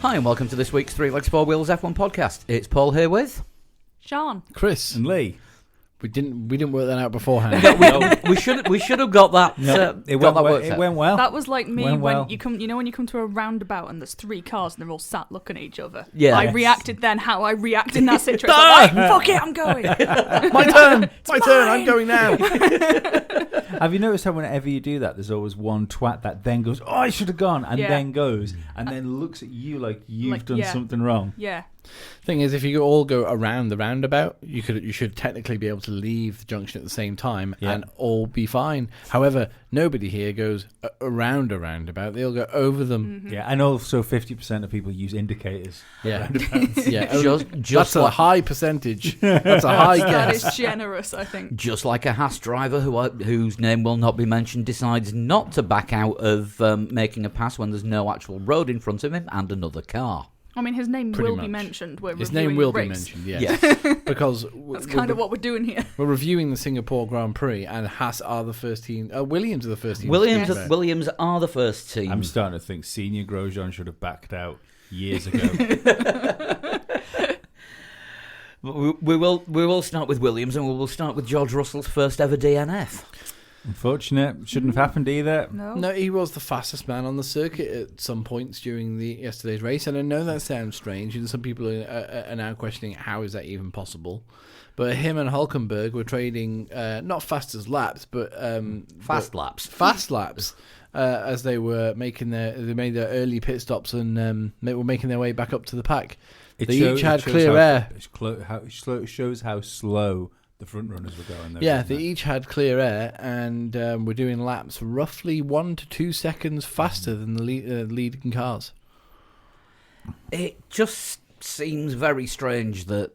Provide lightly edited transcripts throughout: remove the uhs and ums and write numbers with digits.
Hi and welcome to this week's Three Legs Four Wheels F1 podcast. It's Paul here with Sean, Chris, and Lee. We didn't work that out beforehand. we should have got that. It went well. that was like me when well. you come. You know when you come to a roundabout and there's three cars and they're all sat looking at each other. Yeah. I reacted then how I react in that situation. Like, fuck it, I'm going. My turn. My turn. I'm going now. Have you noticed how whenever you do that, there's always one twat that then goes, "Oh, I should have gone," and then goes and then looks at you like you've done something wrong. Yeah. Thing is, if you all go around the roundabout, you should technically be able to leave the junction at the same time and all be fine. However, nobody here goes around a roundabout; they all go over them. Mm-hmm. Yeah, and also 50% of people use indicators. Yeah, yeah. Just that's like, a high percentage. That's a high That guess. is generous, I think. just like a Haas driver whose name will not be mentioned decides not to back out of making a pass when there's no actual road in front of him and another car. I mean, his name Pretty will be much. mentioned. His name will be mentioned, yes. Because That's kind of what we're doing here. we're reviewing the Singapore Grand Prix, and Haas are the first team. Williams are the first team. Williams Yes. Williams are the first team. I'm starting to think Senior Grosjean should have backed out years ago. We will start with Williams, and we will start with George Russell's first ever DNF. Unfortunate. Shouldn't have happened either. No, he was the fastest man on the circuit at some points during yesterday's race, and I know that sounds strange. Some people are now questioning how is that even possible. But him and Hulkenberg were trading not fastest laps, but Fast laps. Fast laps as they were made their early pit stops and they were making their way back up to the pack. They each had clear air. It shows how slow the front runners were going. Though, Yeah, they each had clear air and were doing laps roughly 1 to 2 seconds faster than the leading cars. It just seems very strange that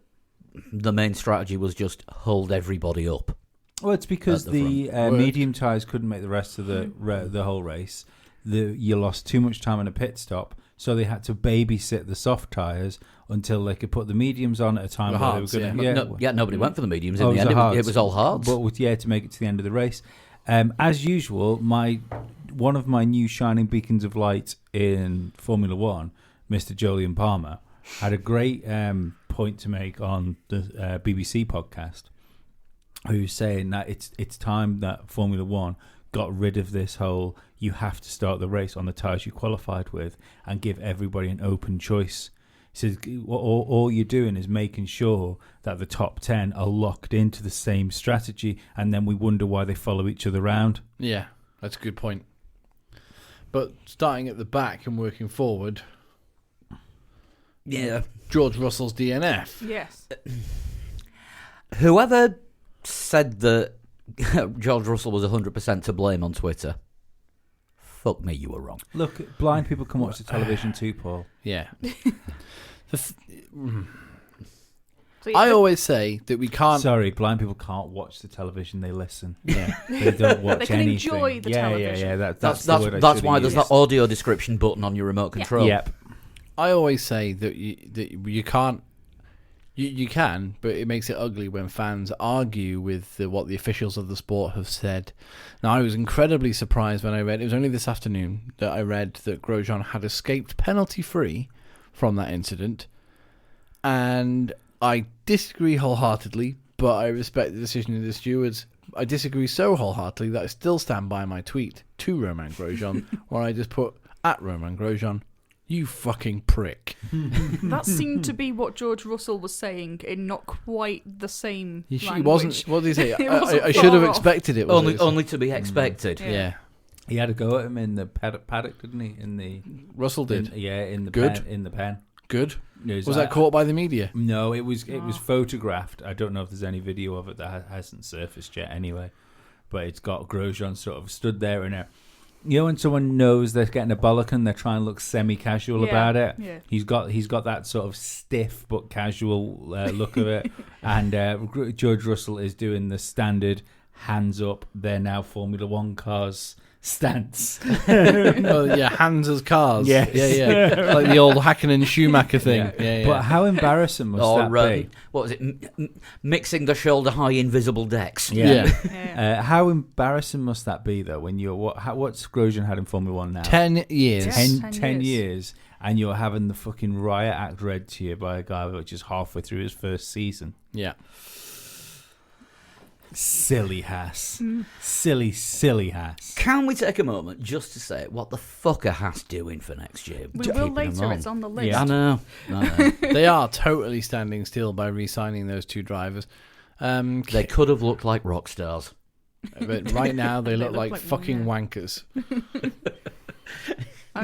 the main strategy was just hold everybody up. Well, it's because the front. medium tyres couldn't make the rest of the whole race. You lost too much time in a pit stop, so they had to babysit the soft tyres until they could put the mediums on at a time where hards, they were going to... Nobody went for the mediums in Oh, the end. hards. It was all hards. But to make it to the end of the race. As usual, one of my new shining beacons of light in Formula One, Mr. Jolyon Palmer, had a great point to make on the BBC podcast, who's saying that it's time that Formula One got rid of this whole you have to start the race on the tyres you qualified with and give everybody an open choice. He says all you're doing is making sure that the top 10 are locked into the same strategy, and then we wonder why they follow each other around. Yeah, that's a good point. But starting at the back and working forward, Yeah. George Russell's DNF. Yes. Whoever said that George Russell was 100% to blame on Twitter, fuck me, you were wrong. Look, blind people can watch the television too, Paul. Yeah. So I always say that we can't... Sorry, blind people can't watch the television, they listen. Yeah. They don't watch They can anything. enjoy the television. Yeah. That's the word I That's should why have there's used. that audio description button on your remote control. Yep. I always say that you can't... You can, but it makes it ugly when fans argue with what the officials of the sport have said. Now, I was incredibly surprised when I read, it was only this afternoon that I read that Grosjean had escaped penalty-free from that incident. And I disagree wholeheartedly, but I respect the decision of the stewards. I disagree so wholeheartedly that I still stand by my tweet to Romain Grosjean, where I just put, @Romain Grosjean, you fucking prick. That seemed to be what George Russell was saying in not quite the same He language. wasn't. What did he say? It wasn't I should have far off. expected it. was it? Only to be expected. Yeah. He had a go at him in the paddock, didn't he? In the Russell did. in the Good. pen. In the pen. Good. Was Was that caught by the media? No, it was photographed. I don't know if there's any video of it that hasn't surfaced yet. Anyway, but it's got Grosjean sort of stood there and when someone knows they're getting a bollocking, they're trying to look semi-casual about it. Yeah. He's got that sort of stiff but casual look of it, and George Russell is doing the standard hands up. They're now Formula One cars stance. Well, yeah, hands as cars. Yes. Yeah. Like the old Hakkinen Schumacher thing. Yeah. But how embarrassing must that be? What was it? Mixing the shoulder-high invisible decks. Yeah. How embarrassing must that be, though, when you're what's Grosjean had in Formula One now? 10 years. Yes. 10 years, and you're having the fucking riot act read to you by a guy which is halfway through his first season. Yeah. Silly Haas. Silly Haas. Can we take a moment just to say what the fuck are Haas doing for next year? We Just will keeping them later. It's on the list. Yeah. I know. They are totally standing still by re-signing those two drivers. They could have looked like rock stars. But right now they look like like fucking one, wankers.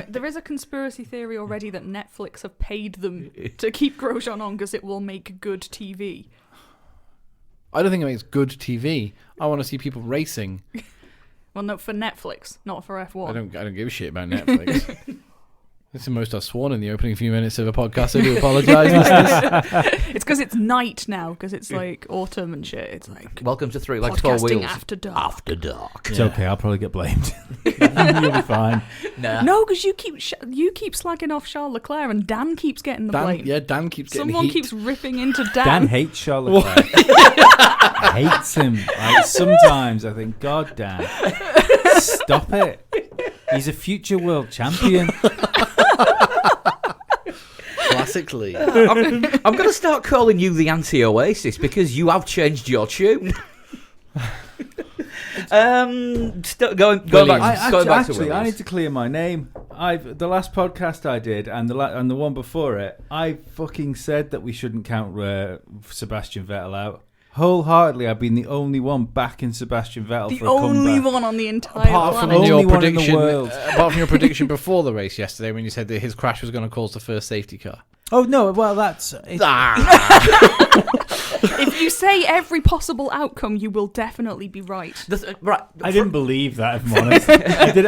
There is a conspiracy theory already that Netflix have paid them to keep Grosjean on because it will make good TV. I don't think it makes good TV. I want to see people racing. Well, no, for Netflix, not for F1. I don't give a shit about Netflix. It's the most I've sworn in the opening few minutes of a podcast. I do apologise, listeners. It's because it's night now, because it's like autumn and shit. It's like Welcome to Three Legs, Four podcasting Wheels. after dark. After dark. It's okay, I'll probably get blamed. You'll be fine. Nah. No, because you keep slagging off Charles Leclerc, and Dan keeps getting the blame. Dan keeps getting Someone heat. keeps ripping into Dan. Dan hates Charlotte. Hates him. Like, sometimes I think, God, Dan, stop it. He's a future world champion. Classically. I'm going to start calling you the anti-Oasis because you have changed your tune. Going back to I Williams. need to clear my name. The last podcast I did and the one before it, I fucking said that we shouldn't count Sebastian Vettel out. Wholeheartedly, I've been the only one backing Sebastian Vettel The for a comeback. only one on the entire Apart from planet. in Only your one in the prediction, world. apart from your prediction before the race yesterday, when you said that his crash was going to cause the first safety car. Oh no! Well, that's If you say every possible outcome, you will definitely be right. Right. I didn't believe that. If I'm honest, I did.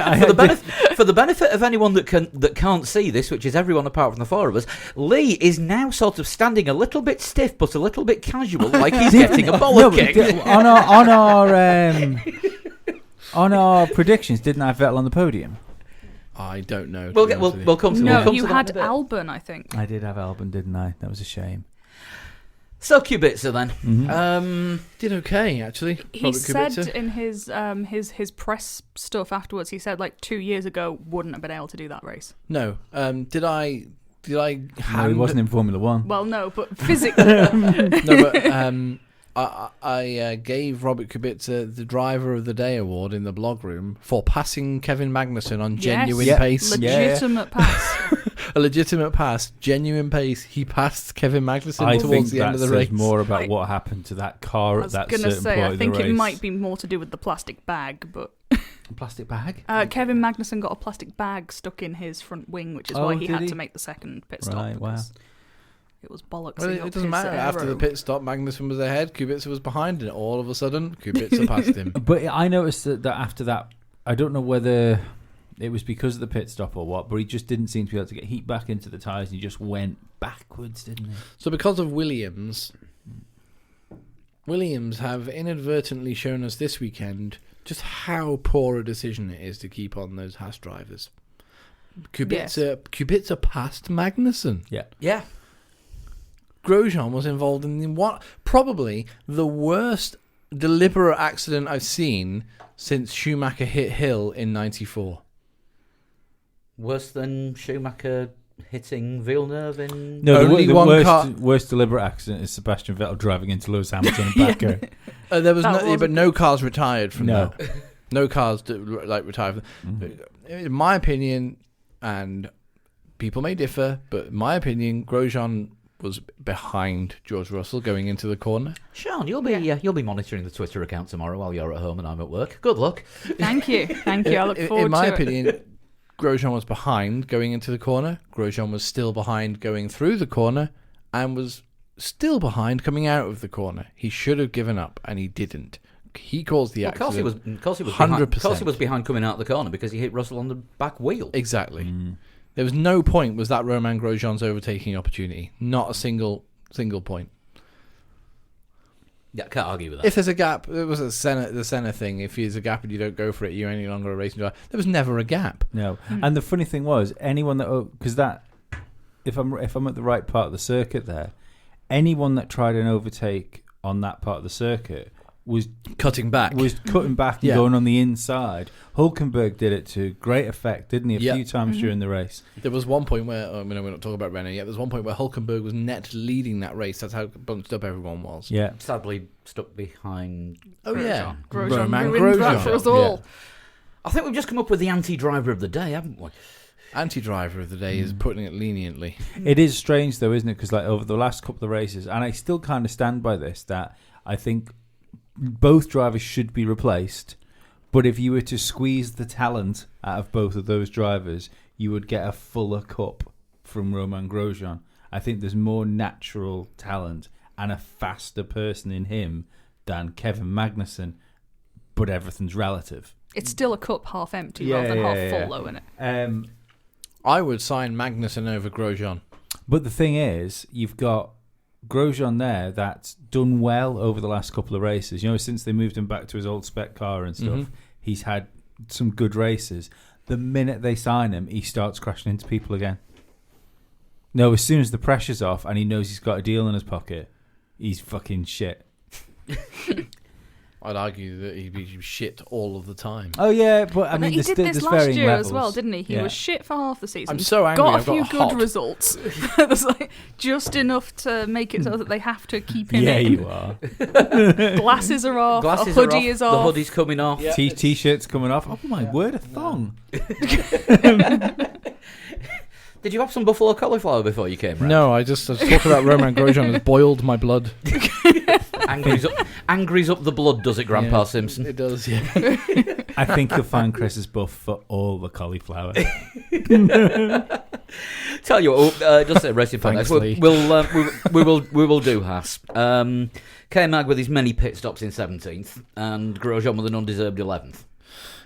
For the benefit of anyone that can't see this, which is everyone apart from the four of us, Lee is now sort of standing a little bit stiff, but a little bit casual, like he's getting a bollocking. On our predictions, didn't I have Vettel on the podium? I don't know. We'll come to No, we'll come you to that had in a bit. Albon, I think. I did have Albon, didn't I? That was a shame. So Kubica then. Mm-hmm. Did okay, actually. He Robert said Kubica. in his press stuff afterwards, he said like 2 years ago wouldn't have been able to do that race. No. Did I No, he hand... wasn't in Formula One. Well, no, but physically. No, but I gave Robert Kubica the Driver of the Day award in the blog room for passing Kevin Magnussen on genuine Yes. pace. Legitimate pass. A legitimate pass, genuine pace. He passed Kevin Magnussen I think towards the that end of the says race. more about what happened to that car I at was that going to certain say, point I of think the it race. might be more to do with the plastic bag, but Plastic bag? Kevin Magnussen got a plastic bag stuck in his front wing, which is Oh, why he did had he? to make the second pit stop. Right, wow. because It was bollocks. Well, it doesn't matter. After the pit stop, Magnussen was ahead. Kubica was behind, and all of a sudden, Kubica passed him. But I noticed that after that, I don't know whether it was because of the pit stop or what, but he just didn't seem to be able to get heat back into the tyres and he just went backwards, didn't he? So because of Williams have inadvertently shown us this weekend just how poor a decision it is to keep on those Haas drivers. Kubica passed Magnussen. Yeah. Grosjean was involved in what probably the worst deliberate accident I've seen since Schumacher hit Hill in '94. Worse than Schumacher hitting Villeneuve in... No, Only the one worst, car- worst deliberate accident is Sebastian Vettel driving into Lewis Hamilton and Baku. There was That no, was but a- no cars retired from No. that. No cars retired. In my opinion, and people may differ, but in my opinion, Grosjean was behind George Russell going into the corner. Sean, you'll be monitoring the Twitter account tomorrow while you're at home and I'm at work. Good luck. Thank you. I look forward In my to it. opinion, Grosjean was behind going into the corner. Grosjean was still behind going through the corner, and was still behind coming out of the corner. He should have given up, and he didn't. He caused the Of course he accident. was. Of course he was 100%. behind. Of course he was behind coming out the corner because he hit Russell on the back wheel. Exactly. There was no point was that Romain Grosjean's overtaking opportunity. Not a single point. Yeah, can't argue with that. If there's a gap, it was the Senna thing. If there's a gap and you don't go for it, you're any longer a racing driver. There was never a gap. No, and the funny thing was, anyone that because that if I'm at the right part of the circuit there, anyone that tried an overtake on that part of the circuit was Cutting back. cutting back and Yeah. going on the inside. Hulkenberg did it to great effect, didn't he? A Yeah. few times Mhm. during the race. There was one point where, we're not talking about Renault yet, there's one point where Hulkenberg was net leading that race. That's how bunched up everyone was. Yeah. Sadly stuck behind. Oh, yeah. Grosjean Roman ruined that Grosjean. for us all. I think we've just come up with the anti-driver of the day, haven't we? Anti-driver of the day is putting it leniently. It is strange though, isn't it? Because like over the last couple of races, and I still kind of stand by this, that I think both drivers should be replaced. But if you were to squeeze the talent out of both of those drivers, you would get a fuller cup from Roman Grosjean. I think there's more natural talent and a faster person in him than Kevin Magnussen, but everything's relative. It's still a cup half empty Yeah, rather than yeah, half yeah. full, though, isn't it? I would sign Magnussen over Grosjean. But the thing is, you've got Grosjean there that's done well over the last couple of races. You know, since they moved him back to his old spec car and stuff, he's had some good races. The minute they sign him, he starts crashing into people again. No, as soon as the pressure's off and he knows he's got a deal in his pocket, he's fucking shit. I'd argue that he'd be shit all of the time. Oh yeah, but I But mean, he did this there's last varying year levels. as well, didn't he? He Yeah. was shit for half the season. I'm so angry. Got a I've few got good hot. results. It was like just enough to make it so that they have to keep him Yeah, in. you are. Glasses are off. Glasses a hoodie are off, is off. The hoodie's coming off. Yeah. T-shirts coming off. Oh my word, a thong. Did you have some buffalo cauliflower before you came round? No, I just talk about Roman Grosjean has boiled my blood. Angry's up the blood, does it, Grandpa Yeah. Simpson? It does, yeah. I think you'll find Chris's buff for all the cauliflower. Tell you what, just say racing fan. Thanks, We'll, Lee. we will do Haas. K-Mag with his many pit stops in 17th, and Grosjean with an undeserved 11th.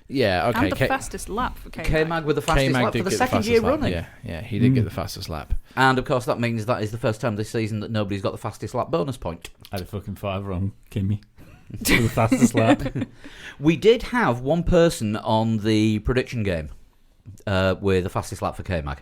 Yeah, okay. And the fastest lap for K-Mag. K-Mag with the fastest K-Mag lap did for the get second fastest year lap. running. Yeah, he did get the fastest lap. And of course, that means that is the first time this season that nobody's got the fastest lap bonus point. I had a fucking fiver on Kimmy for the fastest lap. We did have one person on the prediction game with the fastest lap for K-Mag.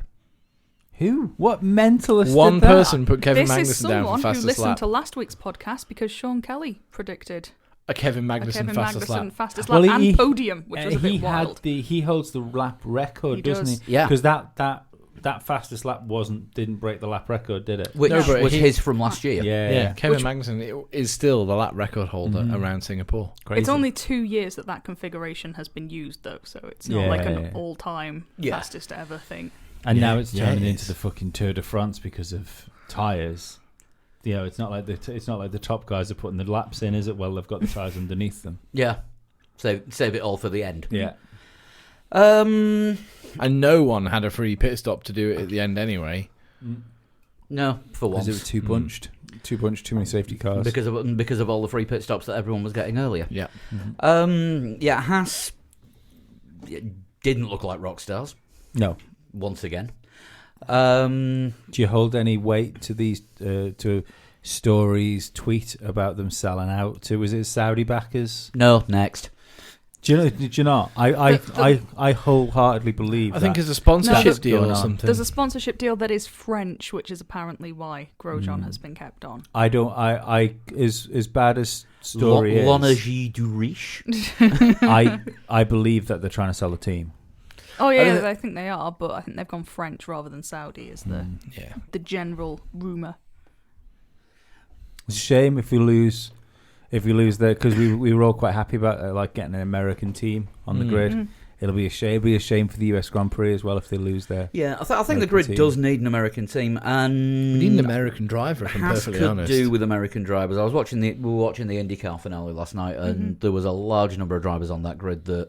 Who? What mentalist One did that? person put Kevin This is Magnussen down for someone who fastest listened lap. to last week's podcast because Sean Kelly predicted A Kevin a Magnussen Kevin fastest Magnussen lap. fastest Well, lap he- and podium, which was a bit he wild. he holds the lap record, He doesn't does. he? Yeah. Because that fastest lap didn't break the lap record, did it? Which No, but was he- his from last year. Yeah. Kevin Magnussen is still the lap record holder around Singapore. Crazy. It's only 2 years that configuration has been used, though, so it's not Yeah, like an yeah. all-time Yeah. fastest ever thing. And Yeah, now it's yeah, turning it into is. the fucking Tour de France because of tyres. You know, it's not like the top guys are putting the laps in, is it? Well, they've got the tyres underneath them. Yeah. Save it all for the end. Yeah. And no one had a free pit stop to do it at the end anyway. No, for Because once. it was too bunched. Too bunched, too many safety cars. Because of all the free pit stops that everyone was getting earlier. Yeah. Haas didn't look like rock stars No. once again. Do you hold any weight to these to stories, tweet about them selling out to? Was it Saudi backers? No, next. Do you know? I wholeheartedly believe. I think that it's a sponsorship that's deal going or on. something. There's a sponsorship deal that is French, which is apparently why Grosjean has been kept on. I don't. I as bad as story is. L'Energie du Riche. I believe that they're trying to sell a team. Oh yeah, I I think they are, but I think they've gone French rather than Saudi is Yeah. the general rumour. It's a shame if we lose there because we were all quite happy about like getting an American team on the grid. It'll be a shame. It'll be a shame for the US Grand Prix as well if they lose there. Yeah, I think the American grid team. does need an American team, and We need an American driver, if I'm Haas perfectly could honest. do with American drivers. We were watching the IndyCar finale last night, and there was a large number of drivers on that grid that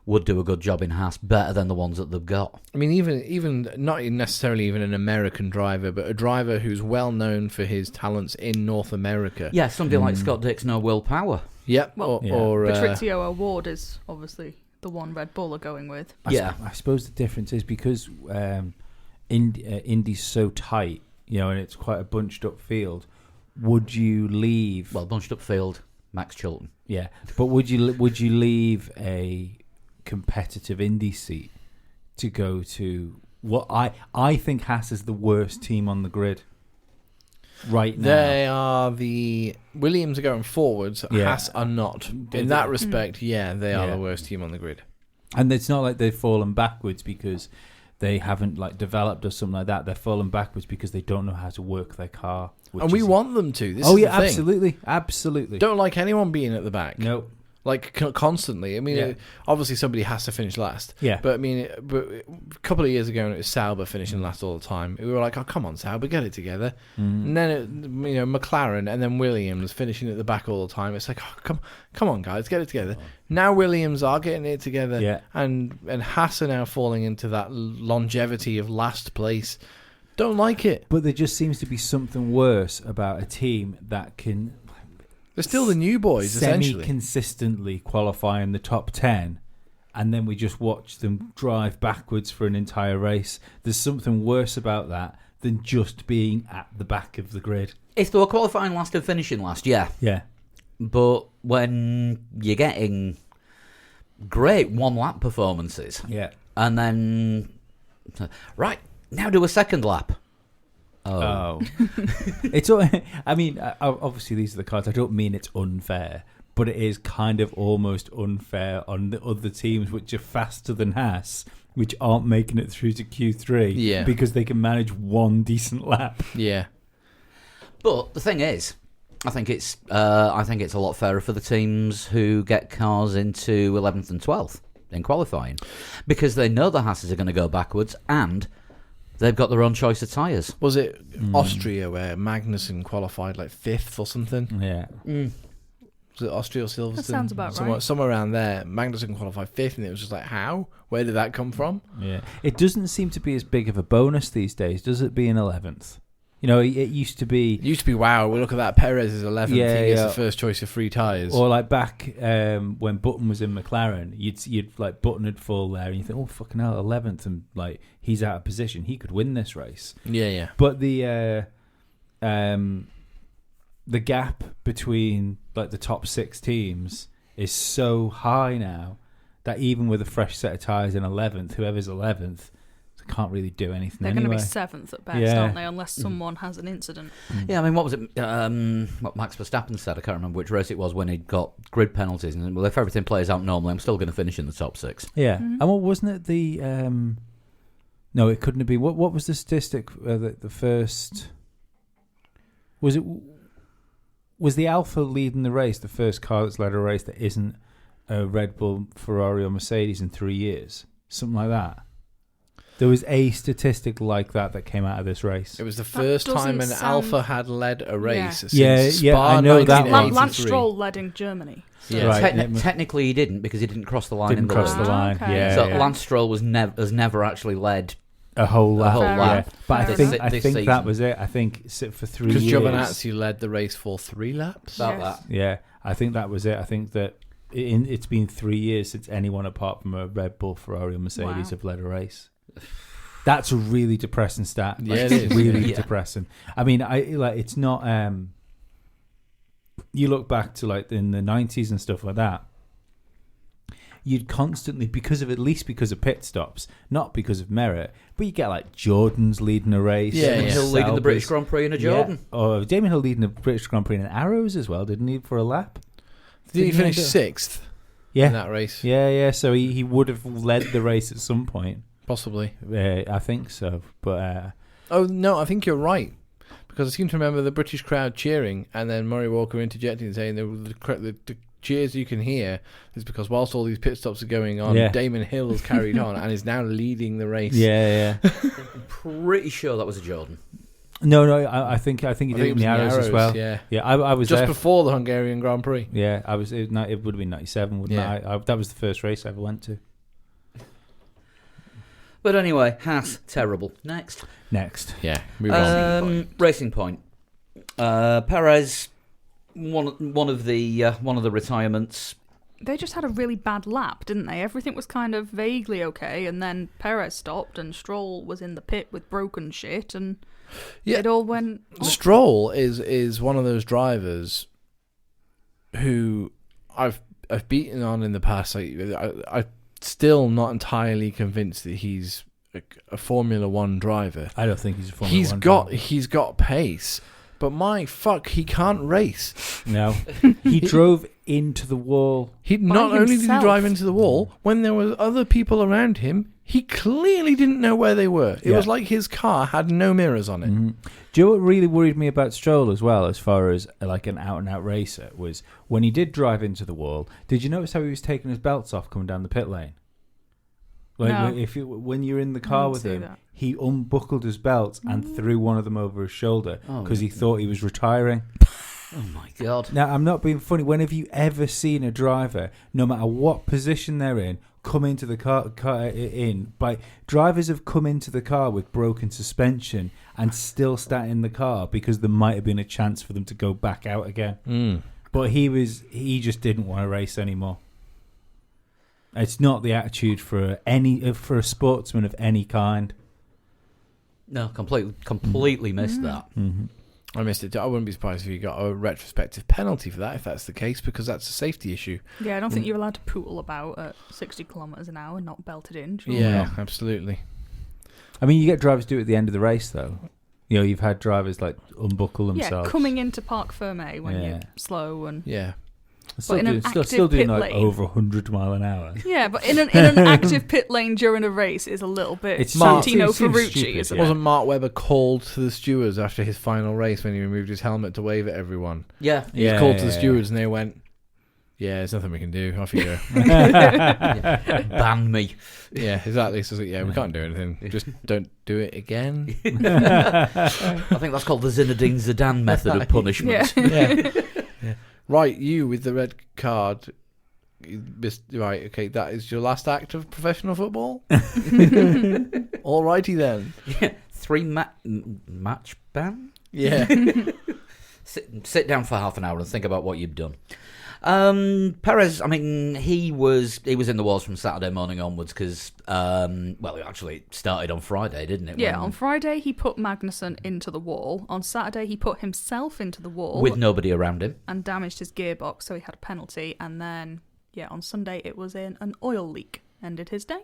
would do a good job in Haas, better than the ones that they've got. I mean, even not necessarily even an American driver, but a driver who's well known for his talents in North America. Yeah, somebody like Scott Dixon or Will Power. Yep. Well, or Patrizio Award is obviously the one Red Bull are going with. I suppose the difference is because Indy's so tight, you know, and it's quite a bunched up field. Would you leave? Well, bunched up field, Max Chilton. Yeah, but would you leave a competitive Indy seat to go to what I think Haas is the worst team on the grid? right now. They are Williams are going forwards. Yeah. Haas are not. In that respect, they are the worst team on the grid. And it's not like they've fallen backwards because they haven't like developed or something like that. They're falling backwards because they don't know how to work their car. And we want them to. This oh is yeah, the thing. absolutely. Don't like anyone being at the back. No. Like constantly. I mean, obviously somebody has to finish last. Yeah. But I mean, a couple of years ago, when it was Sauber finishing last all the time, we were like, "Oh, come on, Sauber, get it together." And then McLaren and then Williams finishing at the back all the time. It's like, oh, come on, guys, get it together. Now Williams are getting it together, and Haas are now falling into that longevity of last place. Don't like it. But there just seems to be something worse about a team that can. They're still the new boys, essentially. Semi-consistently qualify in the top 10, and then we just watch them drive backwards for an entire race. There's something worse about that than just being at the back of the grid. If they were qualifying last and finishing last, yeah. But when you're getting great one-lap performances, and then, right, now do a second lap. Oh. It's. I mean, obviously these are the cards. I don't mean it's unfair, but it is kind of almost unfair on the other teams which are faster than Haas, which aren't making it through to Q3 because they can manage one decent lap. Yeah. But the thing is, I think it's a lot fairer for the teams who get cars into 11th and 12th in qualifying, because they know the Haas's are going to go backwards and they've got their own choice of tyres. Was it Austria where Magnussen qualified like 5th or something? Yeah. Was it Austria or Silverstone? That sounds about right. Somewhere around there. Magnussen qualified 5th, and it was just like, how? Where did that come from? Yeah. It doesn't seem to be as big of a bonus these days, does it, being 11th? You know, it used to be... It used to be, wow, we look at that, Perez is 11th, he gets the first choice of free tyres. Or like back when Button was in McLaren, you'd like Button would fall there and you think, oh, fucking hell, 11th, and like he's out of position. He could win this race. Yeah. But the gap between like the top 6 teams is so high now that even with a fresh set of tyres in 11th, whoever's 11th, can't really do anything. They're anyway. going to be 7th at best, aren't they? Unless someone has an incident. Yeah, I mean, what was it? What Max Verstappen said, I can't remember which race it was, when he got grid penalties. And well, if everything plays out normally, I'm still going to finish in the top 6. Yeah, and what wasn't it? The no, it couldn't have been. What was the statistic? The first was the Alpha leading the race? The first car that's led a race that isn't a Red Bull, Ferrari, or Mercedes in 3 years, something like that. There was a statistic like that came out of this race. It was the first time an Alpha had led a race since Spa I know that one. Lance Stroll led in Germany. Yeah. Right. Technically, he didn't, because he didn't cross the line. Didn't cross the line. Okay. Yeah. So Lance Stroll has never actually led a whole lap. lap. Yeah. But This I think season. that was it. I think for 3 years. Because Giovinazzi led the race for 3 laps. About Yes. that. Yeah, I think that was it. I think that it's been 3 years since anyone apart from a Red Bull, Ferrari, or Mercedes have led a race. That's a really depressing stat. Yeah, it is really depressing. I mean, it's not. You look back to like in the 90s and stuff like that. You'd constantly, because of pit stops, not because of merit, but you get like Jordan's leading a race. Yeah, Hill leading the British Grand Prix in a Jordan. Yeah. Oh, Damien Hill leading the British Grand Prix in Arrows as well, didn't he, for a lap? Did he finish 6th in that race? Yeah. So he would have led the race at some point. Possibly. I think so. But oh, no, I think you're right. Because I seem to remember the British crowd cheering and then Murray Walker interjecting and saying the cheers you can hear is because whilst all these pit stops are going on, Damon Hill has carried on and is now leading the race. Yeah. I'm pretty sure that was a Jordan. No, I think he did it in the Arrows as well. Yeah, I was just there before the Hungarian Grand Prix. Yeah, I was. It would have been 97, wouldn't it? That was the first race I ever went to. But anyway, Haas, terrible. Next. Yeah, move on. Racing Point. Perez, one of the retirements. They just had a really bad lap, didn't they? Everything was kind of vaguely okay, and then Perez stopped, and Stroll was in the pit with broken shit, and it all went off. Stroll is one of those drivers who I've beaten on in the past. I'm still not entirely convinced that he's a Formula One driver. I don't think he's a Formula One driver. He's got pace, but my fuck, he can't race. No, he drove into the wall. He not only did he himself. drive into the wall, when there were other people around him, he clearly didn't know where they were. It Yeah. was like his car had no mirrors on it. Mm-hmm. Do you know what really worried me about Stroll as well, as far as like an out-and-out racer, was when he did drive into the wall, did you notice how he was taking his belts off coming down the pit lane? Like, No. when you're in the car didn't with see him, that. he unbuckled his belts and threw one of them over his shoulder Oh, because he yeah. thought he was retiring. Oh my god. Now, I'm not being funny. When have you ever seen a driver, no matter what position they're in, come into the car drivers have come into the car with broken suspension and still sat in the car because there might have been a chance for them to go back out again. Mm. But he just didn't want to race anymore. It's not the attitude for a sportsman of any kind. No, completely missed that. Mm-hmm. I missed it. I wouldn't be surprised if you got a retrospective penalty for that, if that's the case, because that's a safety issue. Yeah, I don't think you're allowed to poodle about at 60 kilometres an hour and not belt it in. Surely. Yeah, absolutely. I mean, you get drivers do it at the end of the race, though. You know, you've had drivers like unbuckle themselves. Yeah, coming into Parc Fermé when Yeah. you're slow and Yeah. Still in an doing, still active doing pit like lane. over 100 mile an hour. yeah, but in an active pit lane during a race is a little bit It's Santino it seems Ferrucci, stupid, isn't yeah. it? Wasn't Mark Webber called to the stewards after his final race when he removed his helmet to wave at everyone? Yeah. He was called to the stewards and they went, "Yeah, there's nothing we can do. Off you go." Ban me. Yeah, exactly. So yeah, we can't do anything. Just don't do it again. I think that's called the Zinedine Zidane method of punishment. Yeah. Yeah. Right, you with the red card. Right, okay, that is your last act of professional football? Alrighty then. Yeah. 3 match ban? Yeah. Sit down for half an hour and think about what you've done. Perez, I mean, he was in the walls from Saturday morning onwards because, it actually started on Friday, didn't it? Yeah, on Friday he put Magnussen into the wall. On Saturday he put himself into the wall with nobody around him. and damaged his gearbox, so he had a penalty. And then, on Sunday it was an oil leak ended his day.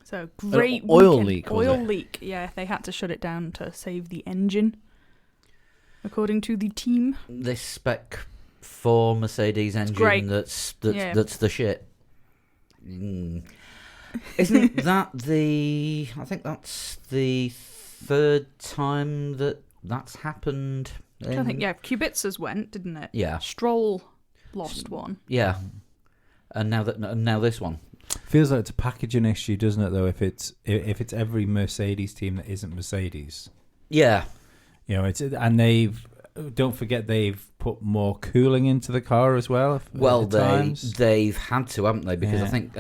So great oil weekend. leak, was Oil it? leak. Yeah, they had to shut it down to save the engine, according to the team. This Spec 4 Mercedes engine great. that's Yeah. the shit. Isn't that I think that's the third time that's happened. I think Kubica's went, didn't it? Yeah. Stroll lost one. Yeah. And now this one. Feels like it's a packaging issue, doesn't it? Though, if it's every Mercedes team that isn't Mercedes, Yeah. you know, don't forget they've put more cooling into the car as well. Well, at times. they've had to, haven't they? Because Yeah. I think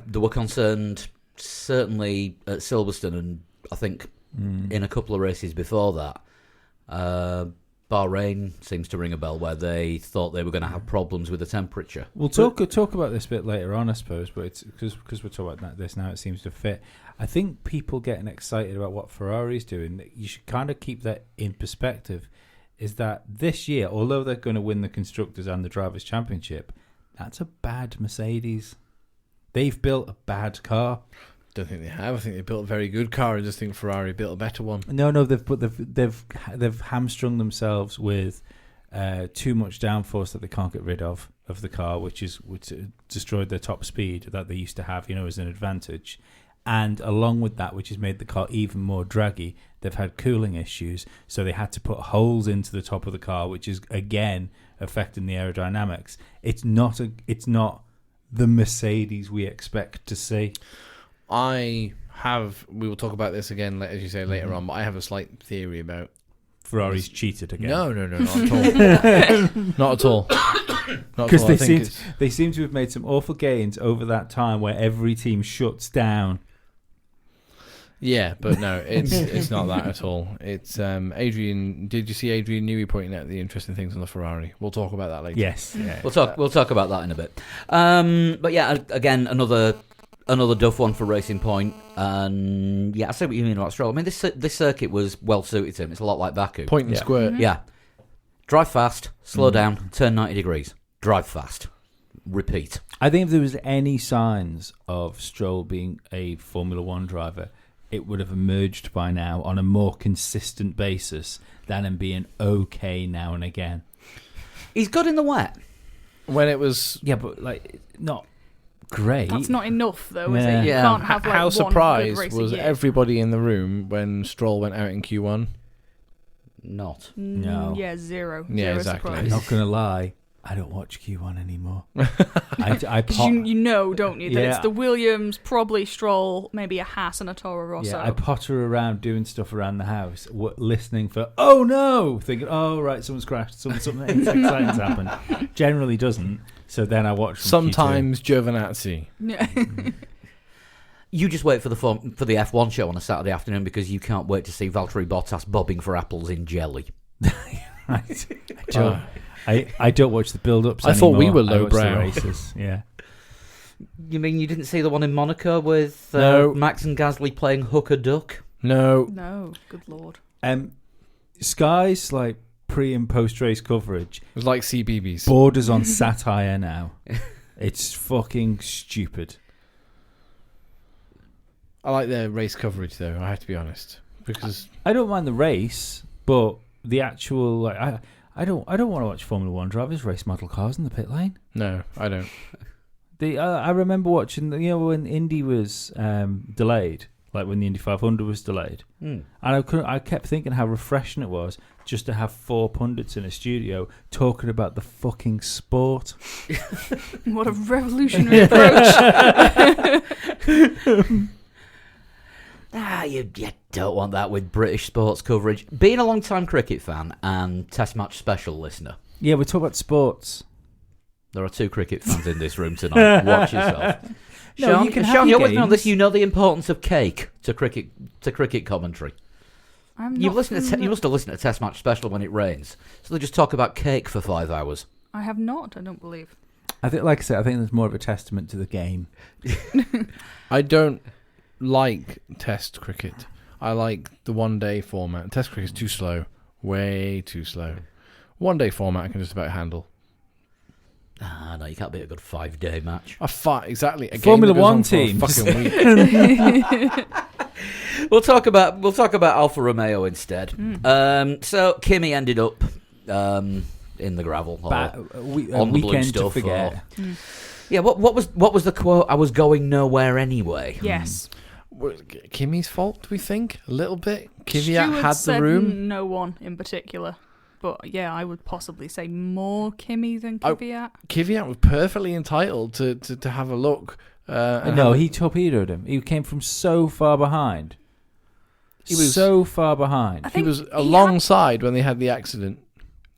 they were concerned certainly at Silverstone, and I think in a couple of races before that. Bahrain seems to ring a bell where they thought they were going to have problems with the temperature. We'll talk about this a bit later on, I suppose, but it's because we're talking about this now. It seems to fit. I think people getting excited about what Ferrari's doing, you should kind of keep that in perspective. Is that this year, although they're going to win the Constructors and the Drivers' Championship, that's a bad Mercedes. They've built a bad car. Don't think they have. I think they built a very good car. I just think Ferrari built a better one. No, they've hamstrung themselves with too much downforce that they can't get rid of the car, which destroyed their top speed that they used to have, as an advantage. And along with that, which has made the car even more draggy, they've had cooling issues, so they had to put holes into the top of the car, which is again affecting the aerodynamics. It's not the Mercedes we expect to see. We will talk about this again, as you say, later on, but I have a slight theory about... Ferrari's cheated again. No, not at all. Not at all. Because they seem to have made some awful gains over that time where every team shuts down. Yeah, but no, it's not that at all. It's Adrian. Did you see Adrian Newey pointing out the interesting things on the Ferrari? We'll talk about that later. Yes. Yeah. We'll talk about that in a bit. But yeah, again, another duff one for Racing Point, and I see what you mean about Stroll. I mean, this circuit was well suited to him. It's a lot like Baku. Point and squirt. Yeah, drive fast, slow down, turn 90 degrees, drive fast, repeat. I think if there was any signs of Stroll being a Formula One driver, it would have emerged by now on a more consistent basis than him being okay now and again. He's good in the wet. When it was... Yeah, but like not great. That's not enough, though, is Yeah. it? You Yeah. can't have like How one surprised good race was a year. everybody in the room when Stroll went out in Q1? Not. No. Yeah, zero. Yeah, Zero exactly. surprise. Not gonna lie, I don't watch Q1 anymore. I Because pot- you know, don't you, that Yeah. it's the Williams, probably Stroll, maybe a Haas and a Toro Rosso. Yeah, I potter around doing stuff around the house, listening for "oh no," thinking "oh right, someone's crashed, something exciting's happened." Generally doesn't. So then I watch. From Sometimes Giovinazzi. Yeah. You just wait for the F1 show on a Saturday afternoon because you can't wait to see Valtteri Bottas bobbing for apples in jelly. Q2. I don't watch the build-ups. I thought we anymore. were I watch the lowbrow. races. Yeah. You mean you didn't see the one in Monaco with No. Max and Gasly playing hooker duck? No. No, good lord. Sky's like pre and post race coverage It was like CBeebies. borders on satire now. It's fucking stupid. I like their race coverage, though, I have to be honest. Because... I don't mind the race, but the actual like I don't want to watch Formula One drivers race model cars in the pit lane. No, I don't. I remember watching when Indy was delayed, like when the Indy 500 was delayed, and I kept thinking how refreshing it was just to have 4 pundits in a studio talking about the fucking sport. What a revolutionary approach. You don't want that with British sports coverage. Being a long-time cricket fan and Test Match Special listener, Yeah, we talk about sports. there are 2 cricket fans in this room tonight. Watch yourself. No, Sean, you can have Sean, your you're with me on this. games. You know the importance of cake to cricket commentary. You must have listened to Test Match Special when it rains. So they just talk about cake for 5 hours. I have not, I don't believe. I think, like I said, I think there's more of a testament to the game. I don't like Test cricket. I like the one-day format. Test cricket is too slow. Way too slow. One-day format I can just about handle. No, you can't beat a good 5-day match. Exactly. A game Formula that goes One on for a teams. fucking week. We'll talk about Alfa Romeo instead. So Kimi ended up in the gravel. Or A on the blue weekend to stuff. forget. Yeah, what was the quote? I was going nowhere anyway. Yes. Was it Kimi's fault, do we think? A little bit? Kvyat Stewart had the said room? no one in particular. But yeah, I would possibly say more Kimi than Kvyat. Kvyat was perfectly entitled to have a look. No, he torpedoed him. He came from so far behind. He was- so far behind. I He think was he alongside when they had the accident.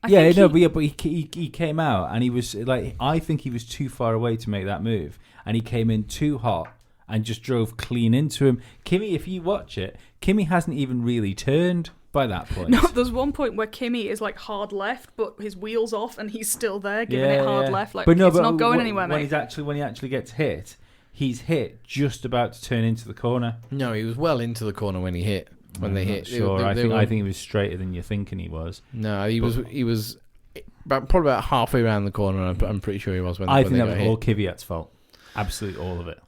I Yeah, think no, he- but he came out and he was like, I think he was too far away to make that move, and he came in too hot and just drove clean into him. Kimi, if you watch it, Kimi hasn't even really turned by that point. No, there's one point where Kimi is like hard left, but his wheel's off and he's still there giving it hard left. Like, but no, it's but not going when, anywhere, when mate. when he actually gets hit, he's hit just about to turn into the corner. No, he was well into the corner when he hit. When they I'm hit, not sure. They I were- think he was straighter than you're thinking he was. No, he was probably about halfway around the corner. I'm pretty sure he was when. I when think they that got was hit. all Kvyat's fault. Absolutely all of it.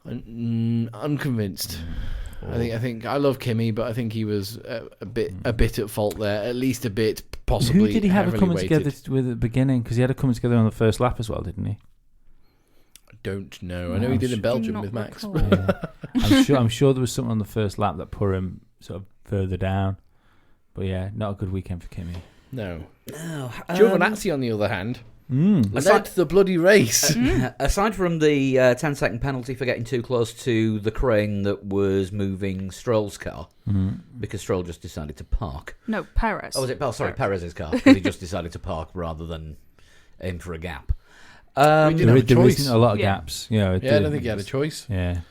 Unconvinced. I think I love Kimi, but I think he was a bit at fault there. At least a bit, possibly. Who did he have heavily coming weighted. together with at the beginning? Because he had it coming together on the first lap as well, didn't he? I don't know. I know he did in Belgium with Max. I'm sure there was something on the first lap that put him sort of further down. But yeah, not a good weekend for Kimi. No. No. Giovinazzi, on the other hand, Aside- led the bloody race. Aside from the 10-second penalty for getting too close to the crane that was moving Stroll's car, because Stroll just decided to park. No, Perez. Oh, was it? Oh, sorry, Perez's car, because he just decided to park rather than aim for a gap. We didn't have a There choice. isn't a lot of Yeah. gaps. You know, Yeah, I don't think he had a choice. Yeah.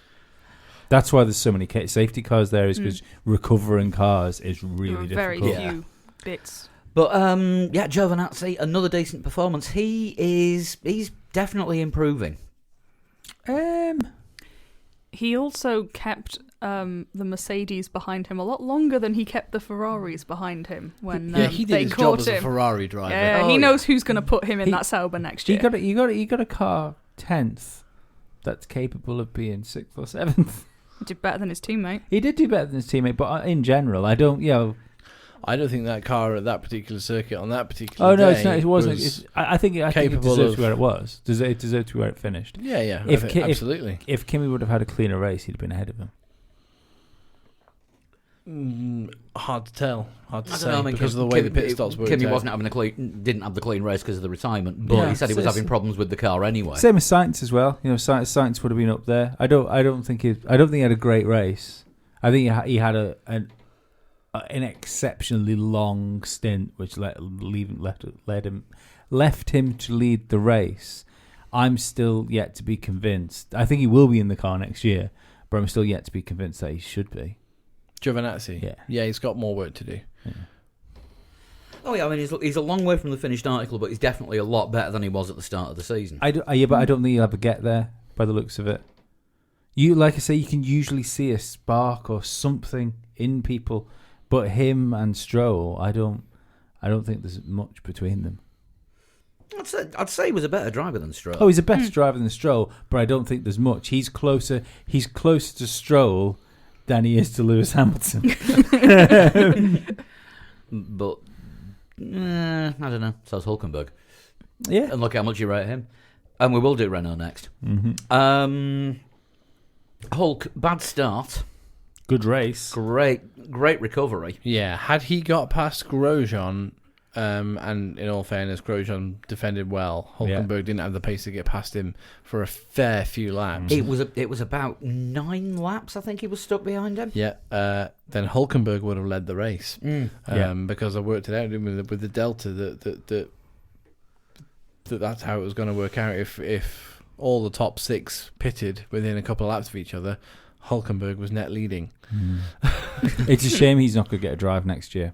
That's why there's so many safety cars there, is because recovering cars is There were really very difficult. Yeah. few bits. But yeah, Giovinazzi, another decent performance. He's definitely improving. He also kept the Mercedes behind him a lot longer than he kept the Ferraris behind him when Yeah, he did they his job caught as a him. Ferrari driver. Yeah, Oh, he yeah. knows who's going to put him in He- that Sauber next You year. got a car 10th that's capable of being 6th or 7th. He did better than his teammate. He did do better than his teammate, but in general, I don't think that car at that particular circuit on that particular Oh no, day it's not. It wasn't. was I think it capable deserves of- where it was. It deserved to be where it finished. Yeah, If absolutely. If Kimi would have had a cleaner race, he'd have been ahead of him. Hard to tell. Hard to I say don't know, I mean, because of the way the pit stops worked Kimi out. didn't have the clean race because of the retirement, but Yeah. he said he was having problems with the car anyway. Same as Sainz as well. Sainz would have been up there. I don't think he had a great race. I think he had an exceptionally long stint, which left him to lead the race. I'm still yet to be convinced. I think he will be in the car next year, but I'm still yet to be convinced that he should be. Giovinazzi. Yeah, he's got more work to do. Yeah. Oh yeah, I mean he's a long way from the finished article, but he's definitely a lot better than he was at the start of the season. But I don't think he'll ever get there by the looks of it. Like I say, you can usually see a spark or something in people, but him and Stroll, I don't think there's much between them. I'd say he was a better driver than Stroll. Oh, he's a better driver than Stroll, but I don't think there's much. He's closer to Stroll than he is to Lewis Hamilton. But I don't know. So's Hulkenberg. Yeah. And look how much you rate him. And we will do Renault next. Mm-hmm. Hulk, bad start. Good race. Great recovery. Yeah, had he got past Grosjean, and in all fairness, Grosjean defended well. Hulkenberg didn't have the pace to get past him for a fair few laps. It was about 9 laps, I think he was stuck behind him. Yeah, then Hulkenberg would have led the race. Because I worked it out with the delta that's how it was going to work out. If all the top 6 pitted within a couple of laps of each other, Hulkenberg was net leading. It's a shame he's not going to get a drive next year.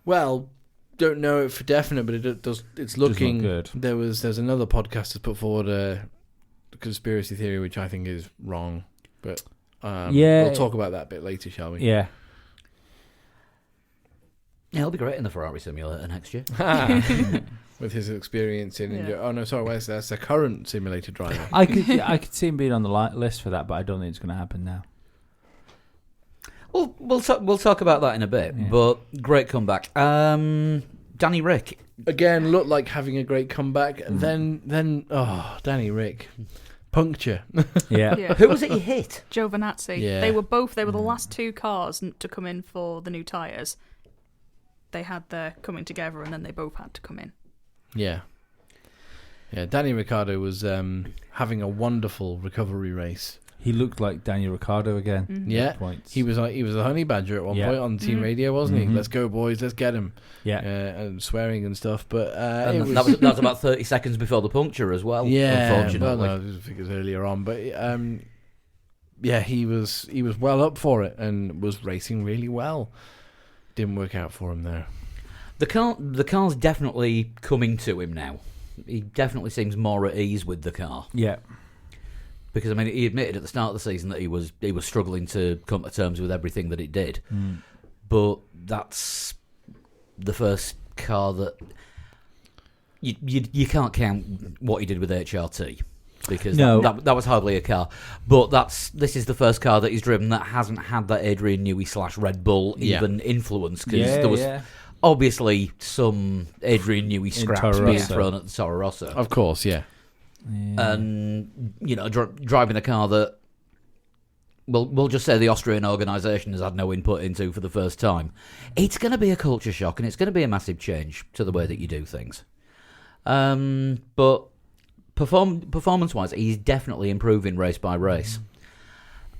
Well, don't know it for definite, but it's looking good. There's another podcast that's put forward a conspiracy theory which I think is wrong, but we'll talk about that a bit later, shall we? Yeah. Yeah, he'll be great in the Ferrari simulator next year. With his experience in Yeah. oh no, sorry, that's the current simulator driver. I could see him being on the list for that, but I don't think it's going to happen now. Well, we'll talk about that in a bit. Yeah. But great comeback. Danny Rick. Again, looked like having a great comeback, and then Danny Rick, puncture. Yeah. Yeah. Who was it he hit? Giovinazzi. Yeah. They were the last 2 cars to come in for the new tyres. They had their coming together, and then they both had to come in. Yeah. Danny Ricciardo was having a wonderful recovery race. He looked like Daniel Ricciardo again. Mm-hmm. Yeah, at points. he was a honey badger at one Yeah. point on team radio, wasn't he? Mhm. Let's go, boys! Let's get him. Yeah. And swearing and stuff. But And that was about 30 seconds before the puncture as well. Unfortunately. Well, no, I think it was earlier on, but he was well up for it and was racing really well. Didn't work out for him there. The car's definitely coming to him now. He definitely seems more at ease with the car. Yeah. Because I mean, he admitted at the start of the season that he was struggling to come to terms with everything that it did. But that's the first car that you can't count what he did with HRT, because that was hardly a car. But this is the first car that he's driven that hasn't had that Adrian Newey / Red Bull even influence, because there was obviously some Adrian Newey scraps being thrown at the Toro Rosso. Of course, yeah. And driving a car that we'll just say the Austrian organisation has had no input into for the first time. It's going to be a culture shock, and it's going to be a massive change to the way that you do things. But performance-wise, he's definitely improving race by race,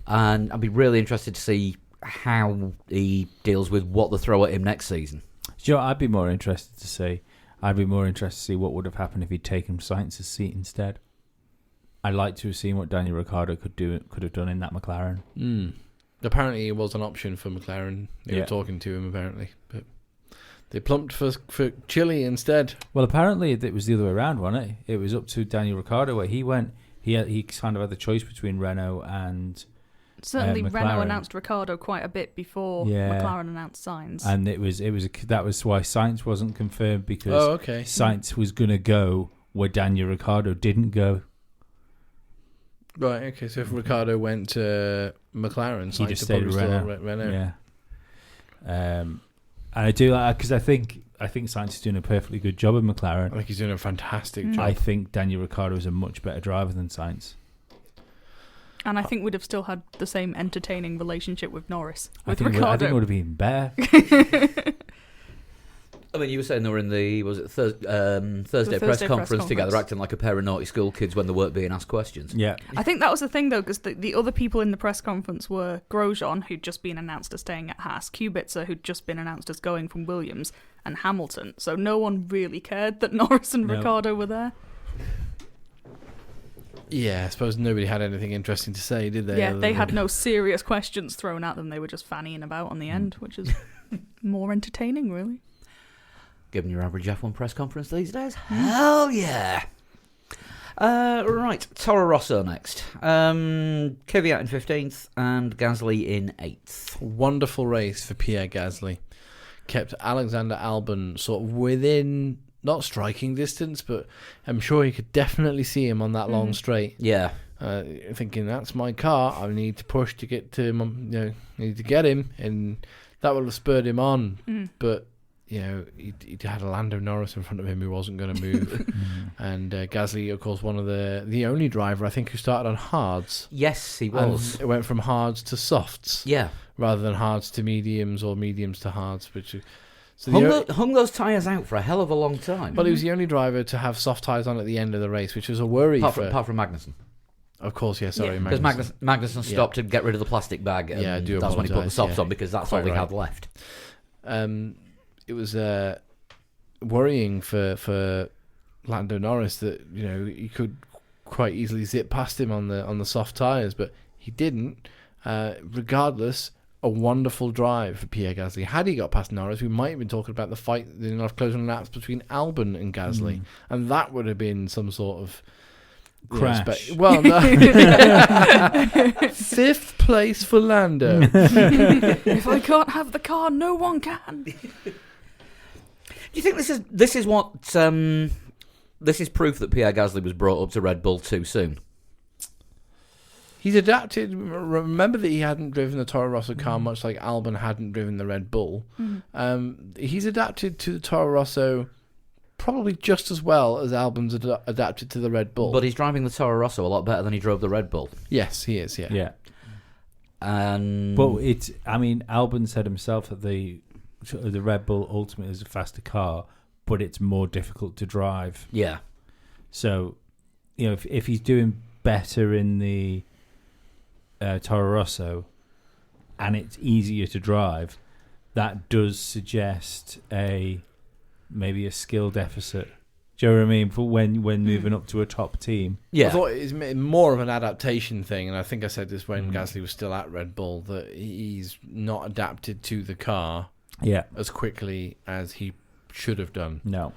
and I'd be really interested to see how he deals with what they throw at him next season. Joe, I'd be more interested to see what would have happened if he'd taken Sainz's seat instead. I'd like to have seen what Daniel Ricciardo could have done in that McLaren. Apparently, it was an option for McLaren. They were talking to him apparently, but they plumped for Chile instead. Well, apparently it was the other way around, wasn't it? It was up to Daniel Ricciardo where he went. He kind of had the choice between Renault and. Certainly, McLaren. Renault announced Ricciardo quite a bit before McLaren announced Sainz. And that was why Sainz wasn't confirmed, because Sainz was going to go where Daniel Ricciardo didn't go. Right. Okay. So if Ricciardo went to McLaren, He just stayed with Renault. Yeah. And I do like, because I think Sainz is doing a perfectly good job at McLaren. I think he's doing a fantastic job. I think Daniel Ricciardo is a much better driver than Sainz. And I think we'd have still had the same entertaining relationship with Norris. I think it would have been better. I mean, you were saying they were in the Thursday press conference together, acting like a pair of naughty school kids when they weren't being asked questions. Yeah. I think that was the thing, though, because the other people in the press conference were Grosjean, who'd just been announced as staying at Haas, Kubica, who'd just been announced as going from Williams, and Hamilton. So no one really cared that Norris and Ricciardo were there. Yeah, I suppose nobody had anything interesting to say, did they? Yeah, they had no serious questions thrown at them. They were just fannying about on the end, which is more entertaining, really. Given your average F1 press conference these days? Hell yeah! Right, Toro Rosso next. Kvyat in 15th and Gasly in 8th. Wonderful race for Pierre Gasly. Kept Alexander Albon sort of within, not striking distance, but I'm sure he could definitely see him on that long straight. Yeah. Thinking, that's my car, I need to push to get to him, need to get him, and that would have spurred him on. But he had a Lando Norris in front of him who wasn't going to move. And Gasly, of course, one of the only driver, I think, who started on hards. Yes, he was. And it went from hards to softs. Yeah. Rather than hards to mediums or mediums to hards. Hung those tyres out for a hell of a long time. But he was the only driver to have soft tyres on at the end of the race, which was a worry. Apart from Magnussen. Of course, yeah, sorry. Because Magnussen stopped to get rid of the plastic bag. And I do that's when he put the softs on, because that's all he had left. It was worrying for Lando Norris that he could quite easily zip past him on the soft tyres, but he didn't. Regardless, a wonderful drive for Pierre Gasly. Had he got past Norris, we might have been talking about the fight, the enough closing laps between Albon and Gasly, and that would have been some sort of crash. Well, no. 5th place for Lando. If I can't have the car, no one can. Do you think this is what this is proof that Pierre Gasly was brought up to Red Bull too soon? He's adapted. Remember that he hadn't driven the Toro Rosso car, much like Albon hadn't driven the Red Bull. He's adapted to the Toro Rosso probably just as well as Albon's adapted to the Red Bull. But he's driving the Toro Rosso a lot better than he drove the Red Bull. Yes, he is. Yeah. But Albon said himself that the Red Bull Ultimate is a faster car, but it's more difficult to drive. Yeah. So, if he's doing better in the Toro Rosso and it's easier to drive, that does suggest maybe a skill deficit. Do you know what I mean? For when moving up to a top team. Yeah. I thought it's more of an adaptation thing, and I think I said this when Gasly was still at Red Bull, that he's not adapted to the car as quickly as he should have done. No.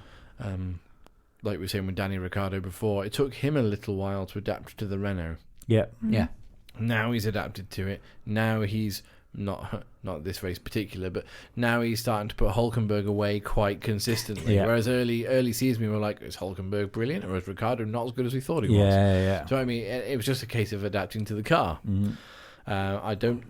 Like we were saying with Danny Ricciardo before, it took him a little while to adapt to the Renault. Yeah. Yeah. Now he's adapted to it. Now he's not this race particular, but now he's starting to put Hülkenberg away quite consistently. Yeah. Whereas early season we were like, is Hülkenberg brilliant or is Ricciardo not as good as we thought he was? Yeah. So I mean, it was just a case of adapting to the car. I don't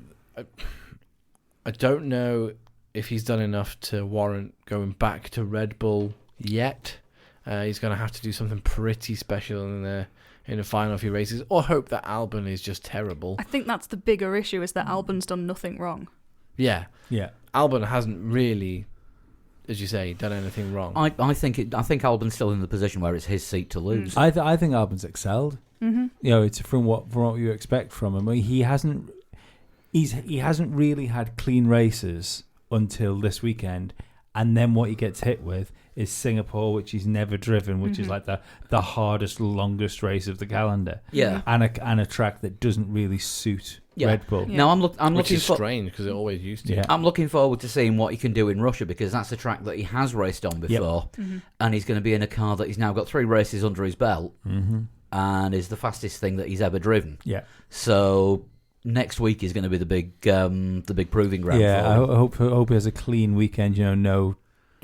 know if he's done enough to warrant going back to Red Bull yet. He's going to have to do something pretty special in the final few races, or hope that Albon is just terrible. I think that's the bigger issue, is that Albon's done nothing wrong. Yeah. Albon hasn't really, as you say, done anything wrong. I think Albon's still in the position where it's his seat to lose. I think Albon's excelled. It's from what you expect from him. I mean, he hasn't really had clean races until this weekend, and then what he gets hit with is Singapore, which he's never driven, which is like the hardest, longest race of the calendar. Yeah, and a track that doesn't really suit Red Bull. Yeah. Now I'm which looking is strange because it always used to. Yeah. I'm looking forward to seeing what he can do in Russia, because that's a track that he has raced on before, and he's going to be in a car that he's now got 3 races under his belt, and is the fastest thing that he's ever driven. Yeah. So next week is going to be the big proving ground. Yeah, for him. I hope he has a clean weekend. No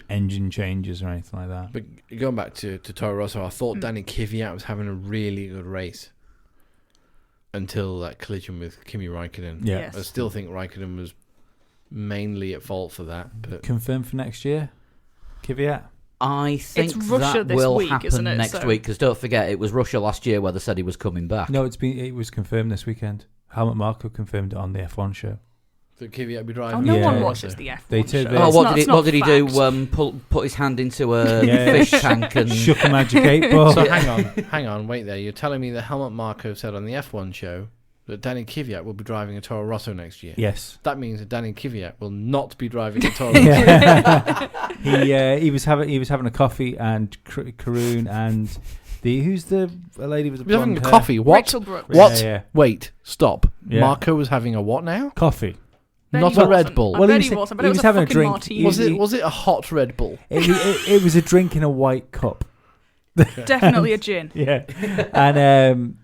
engine changes or anything like that. But going back to Toro Rosso, I thought Danny Kvyat was having a really good race. until that collision with Kimi Raikkonen. Yeah. Yes. I still think Raikkonen was mainly at fault for that. But Confirmed for next year, Kvyat. I think It's Russia that this will week, happen isn't it? next So- week, because don't forget, it was Russia last year where they said he was coming back. No, it was confirmed this weekend. Helmut Marko confirmed it on the F1 show. that Kvyat would be Oh, driving. no Yeah. one watches the F1 They did, show. they- Oh, It's what not- did it's he? What not did he fact. do? Put his hand into a Yeah. fish tank and Shook a magic 8 ball. So hang on, wait there. You're telling me that Helmut Marko said on the F1 show that Danny Kvyat will be driving a Toro Rosso next year. Yes. That means that Danny Kvyat will not be driving a Toro Rosso. Yeah. He was having a coffee, and Karun and who's the lady with the He was having blonde a hair? coffee. What? Rachel Brooks. What? Yeah. Wait, stop. Yeah. Marco was having a what now? Coffee. Bet Not he a Red wasn't. Bull. I Well, bet he he was- wasn't. But he it was was a having a fucking drink. martini. Was it a hot Red Bull? It was a drink in a white cup. Definitely a gin. Yeah. And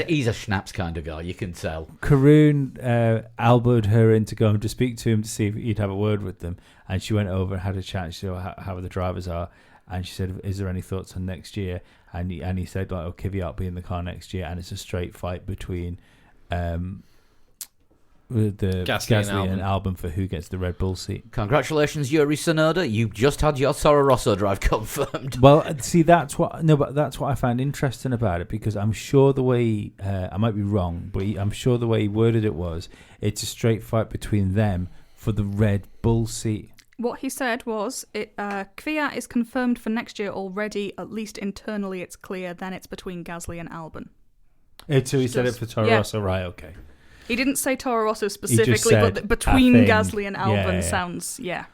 he's a schnapps kind of guy. You can tell. Karun elbowed her in to go and to speak to him to see if he'd have a word with them, and she went over and had a chat. She said, how the drivers are, and she said, is there any thoughts on next year? And he said, like, Kvyat will be in the car next year, and it's a straight fight between the Gasly and Albon for who gets the Red Bull seat. Congratulations, Yuri Tsunoda. You just had your Toro Rosso drive confirmed. Well, see, that's what I found interesting about it, because I'm sure the way I might be wrong, but I'm sure the way he worded it was, it's a straight fight between them for the Red Bull seat. What he said was, Kvyat is confirmed for next year already. At least internally, it's clear. Then it's between Gasly and Albon. So he said it for Toro Yeah. Rosso, right? Okay. He didn't say Toro Rosso specifically, said but between a thing. Gasly and Albon Yeah. sounds, yeah.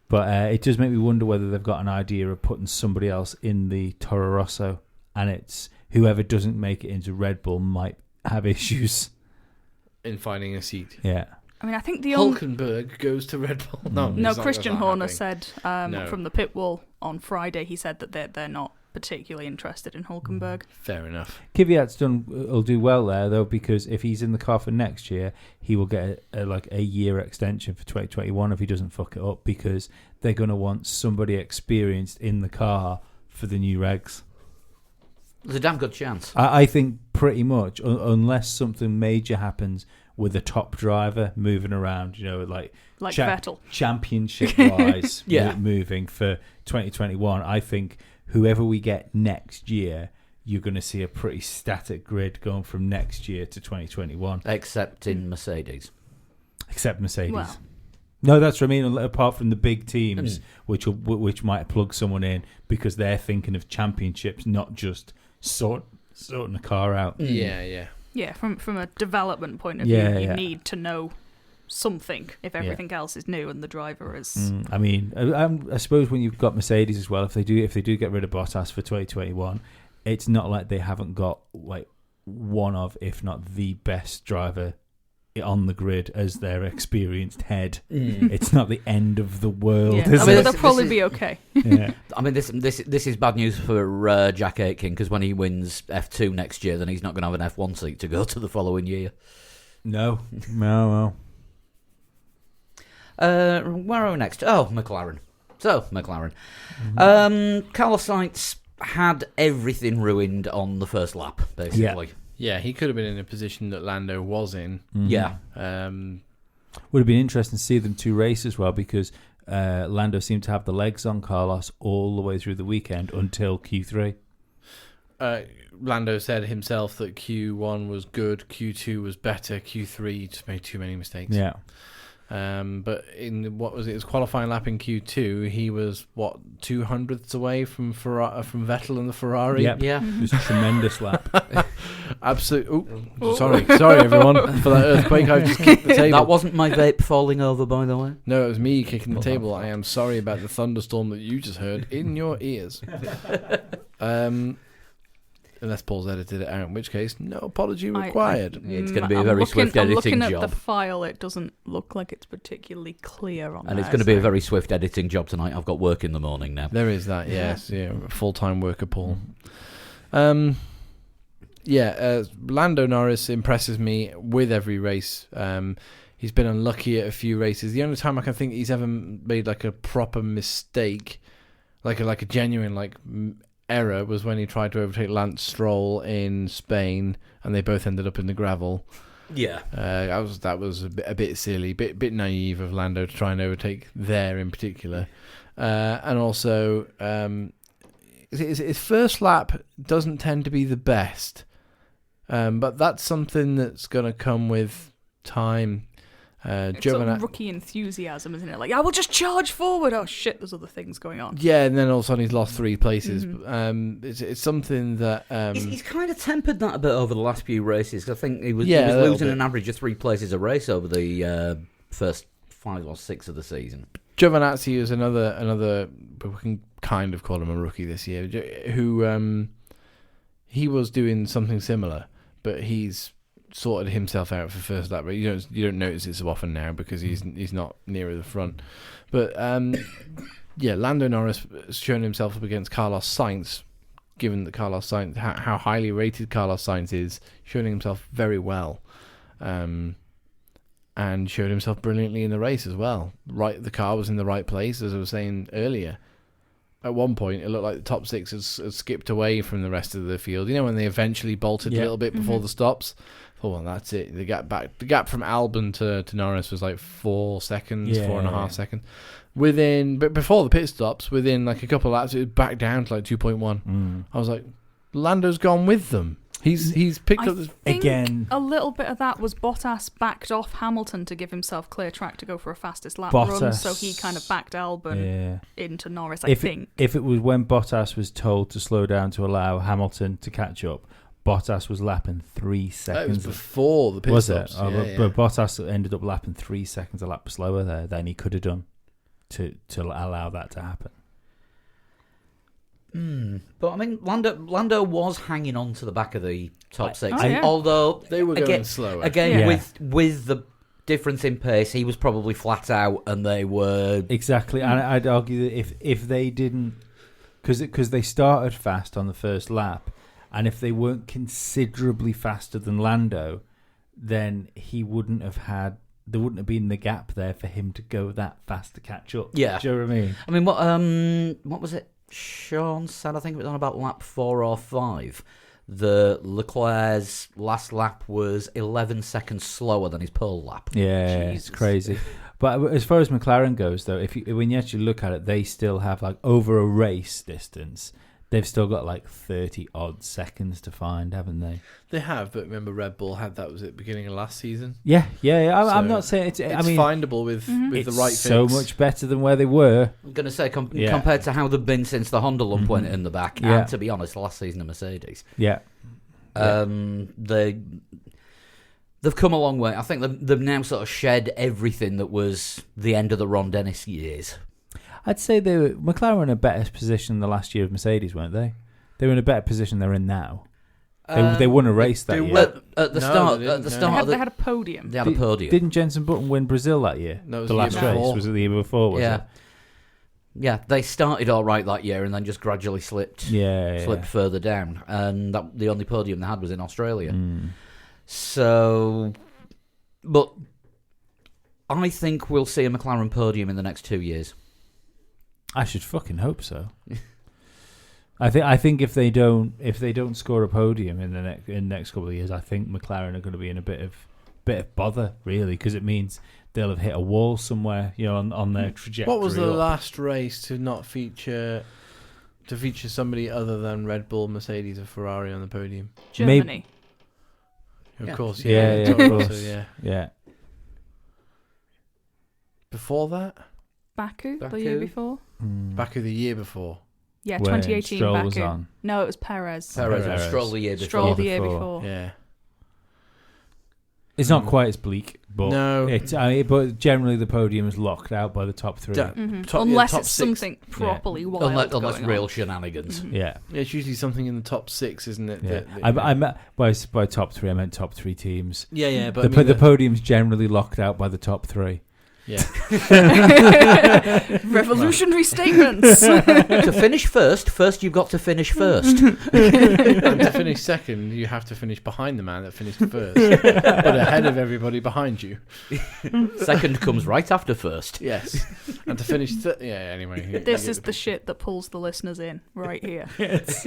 But it does make me wonder whether they've got an idea of putting somebody else in the Toro Rosso, and it's whoever doesn't make it into Red Bull might have issues. In finding a seat. Yeah. I mean, I think the only... Hulkenberg goes to Red Bull. No, No, it's not- Christian that's not Horner happening. said No. from the pit wall on Friday, he said that they're not particularly interested in Hulkenberg. Fair enough. Kvyat's will do well there though, because if he's in the car for next year, he will get a year extension for 2021 if he doesn't fuck it up, because they're going to want somebody experienced in the car for the new regs. There's a damn good chance. I think pretty much, unless something major happens with a top driver moving around, like Vettel. championship wise, Yeah. moving for 2021. I think whoever we get next year, you're going to see a pretty static grid going from next year to 2021, Except in Mercedes. except Mercedes. Well. No, that's what I mean. Apart from the big teams, which might plug someone in because they're thinking of championships, not just sorting a car out. Yeah. Yeah, from a development point of Yeah, view, you yeah. need to know something if everything else is new and the driver is... I mean, I suppose when you've got Mercedes as well, if they do get rid of Bottas for 2021, it's not like they haven't got like one of, if not the best driver on the grid as their experienced head. It's not the end of the world, Yeah. is I mean, it? they'll probably is- be okay. Yeah. I mean, this is bad news for Jack Aitken, because when he wins F2 next year, then he's not going to have an F1 seat to go to the following year. No. Where are we next? Oh, McLaren. So, McLaren. Carlos Sainz had everything ruined on the first lap, basically. Yeah, he could have been in a position that Lando was in. Yeah. Would have been interesting to see them two race as well, because Lando seemed to have the legs on Carlos all the way through the weekend until Q3. Lando said himself that Q1 was good, Q2 was better, Q3 just made too many mistakes. Yeah. But in what was it? His qualifying lap in Q2, he was 200ths away from Vettel and the Ferrari. Yep. Yeah. It was a tremendous lap. Absolutely. Sorry everyone for that earthquake. I've just kicked the table. That wasn't my vape falling over, by the way. No, it was me kicking the table. I am sorry about the thunderstorm that you just heard in your ears. Unless Paul's edited it out, in which case, no apology required. It's going to be a very swift I'm editing looking job. at the file, it doesn't look like it's particularly clear on And there. it's going to be a so- very swift editing job tonight. I've got work in the morning now. There is that, yes. Yeah, full-time worker, Paul. Lando Norris impresses me with every race. He's been unlucky at a few races. The only time I can think he's ever made like a proper mistake, like a genuine error was when he tried to overtake Lance Stroll in Spain, and they both ended up in the gravel. Yeah. That was a bit silly, bit naive of Lando to try and overtake there in particular, and also his first lap doesn't tend to be the best, but that's something that's going to come with time. It's sort of rookie enthusiasm, isn't it? Like, I will just charge forward. Oh shit, there's other things going on. Yeah, and then all of a sudden he's lost 3 places. It's something that he's kind of tempered that a bit over the last few races. I think he was a losing an average of 3 places a race over the first 5 or 6 of the season. Giovinazzi is another. We can kind of call him a rookie this year. Who he was doing something similar, but he's sorted himself out for first lap. You don't notice it so often now because he's not nearer the front. But Lando Norris has shown himself up against Carlos Sainz. Given that Carlos Sainz, how highly rated Carlos Sainz is, showing himself very well, and showed himself brilliantly in the race as well. Right, the car was in the right place, as I was saying earlier. At one point, it looked like the top 6 had skipped away from the rest of the field. You know, when they eventually bolted a little bit before the stops. Oh, well, that's it. The gap from Albon to Norris was like 4 seconds, 4.5 seconds. But before the pit stops, within like a couple of laps, it was back down to like 2.1. I was like, Lando's gone with them. He's picked up again. A little bit of that was Bottas backed off Hamilton to give himself clear track to go for a fastest lap run, so he kind of backed Albon into Norris. I think if it was when Bottas was told to slow down to allow Hamilton to catch up, Bottas was lapping 3 seconds. That was before the pit stops. But Bottas ended up lapping 3 seconds a lap slower there than he could have done to allow that to happen. But I mean, Lando was hanging on to the back of the top 6, yeah. although they were going slower. Again, with the difference in pace, he was probably flat out, and they were exactly. And I'd argue that if they didn't, because they started fast on the first lap. And if they weren't considerably faster than Lando, then he wouldn't have there wouldn't have been the gap there for him to go that fast to catch up. Yeah. Do you know what I mean? I mean, what was it Sean said? I think it was on about lap 4 or 5. The Leclerc's last lap was 11 seconds slower than his pole lap. Yeah, Jesus. It's crazy. But as far as McLaren goes, though, when you actually look at it, they still have, like, over a race distance, they've still got like 30-odd seconds to find, haven't they? They have, but remember Red Bull had that, was it beginning of last season? Yeah. I'm not saying it's findable with the right fix. So much better than where they were. I'm going to say compared to how they've been since the Honda lump went in the back, and to be honest, last season of Mercedes. Yeah. They've come a long way. I think they've now sort of shed everything that was the end of the Ron Dennis years. I'd say McLaren were in a better position the last year of Mercedes, weren't they? They were in a better position they're in now. They won a race that year. At the start, they had a podium. They had a podium. Didn't Jenson Button win Brazil that year? No, it was the last race was it the year before? Was it? Yeah, they started all right that year and then just gradually slipped further down. And the only podium they had was in Australia. So, but I think we'll see a McLaren podium in the next 2 years. I should fucking hope so. I think if they don't score a podium in the next couple of years, I think McLaren are going to be in a bit of bother, really, because it means they'll have hit a wall somewhere, on their trajectory. What was the last race to not feature somebody other than Red Bull, Mercedes, or Ferrari on the podium? Germany. Of course, yeah. Yeah. Before that, Baku the year before. Baku the year before. Yeah, when 2018 Stroll Baku. was on. No, it was Perez. Perez. Stroll the year before. Stroll the year before. Yeah. It's not quite as bleak, but no. But generally the podium is locked out by the top 3. Unless it's something properly wild. Unless real shenanigans. Yeah. It's usually something in the top 6, isn't it? Yeah. I meant by top 3, I meant top 3 teams. Yeah, but the podium's generally locked out by the top 3. Yeah. Revolutionary statements. To finish first you've got to finish first. And to finish second, you have to finish behind the man that finished first, but ahead of everybody behind you. Second comes right after first. Yes. And to finish, anyway. This is the shit that pulls the listeners in right here. It's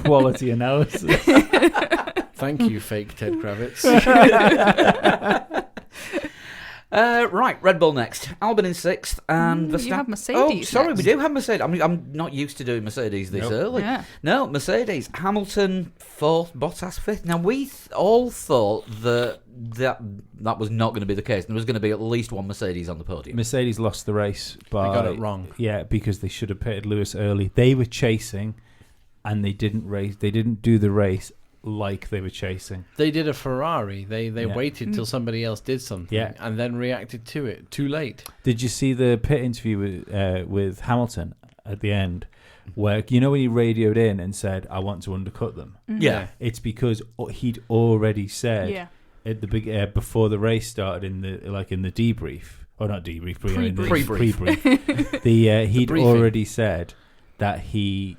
quality analysis. Thank you, fake Ted Kravitz. Right, Red Bull next. Albon in 6th, and Verstappen. You have Mercedes. Oh, sorry, next. we do have Mercedes. I'm not used to doing Mercedes this Nope. early. Yeah. No, Mercedes. Hamilton 4th, Bottas 5th. Now, we all thought that was not going to be the case. There was going to be at least one Mercedes on the podium. Mercedes lost the race, but They got it wrong. Yeah, because they should have pitted Lewis early. They were chasing, and they didn't race. They didn't do the race like they were chasing. They did a Ferrari. They Yeah. waited till somebody else did something, Yeah. and then reacted to it too late. Did you see the pit interview with Hamilton at the end, where when he radioed in and said, "I want to undercut them"? Yeah. It's because he'd already said Yeah. at the before the race started in the debrief, or not debrief, but in the Pre-brief. pre-brief. He'd briefing. already said that he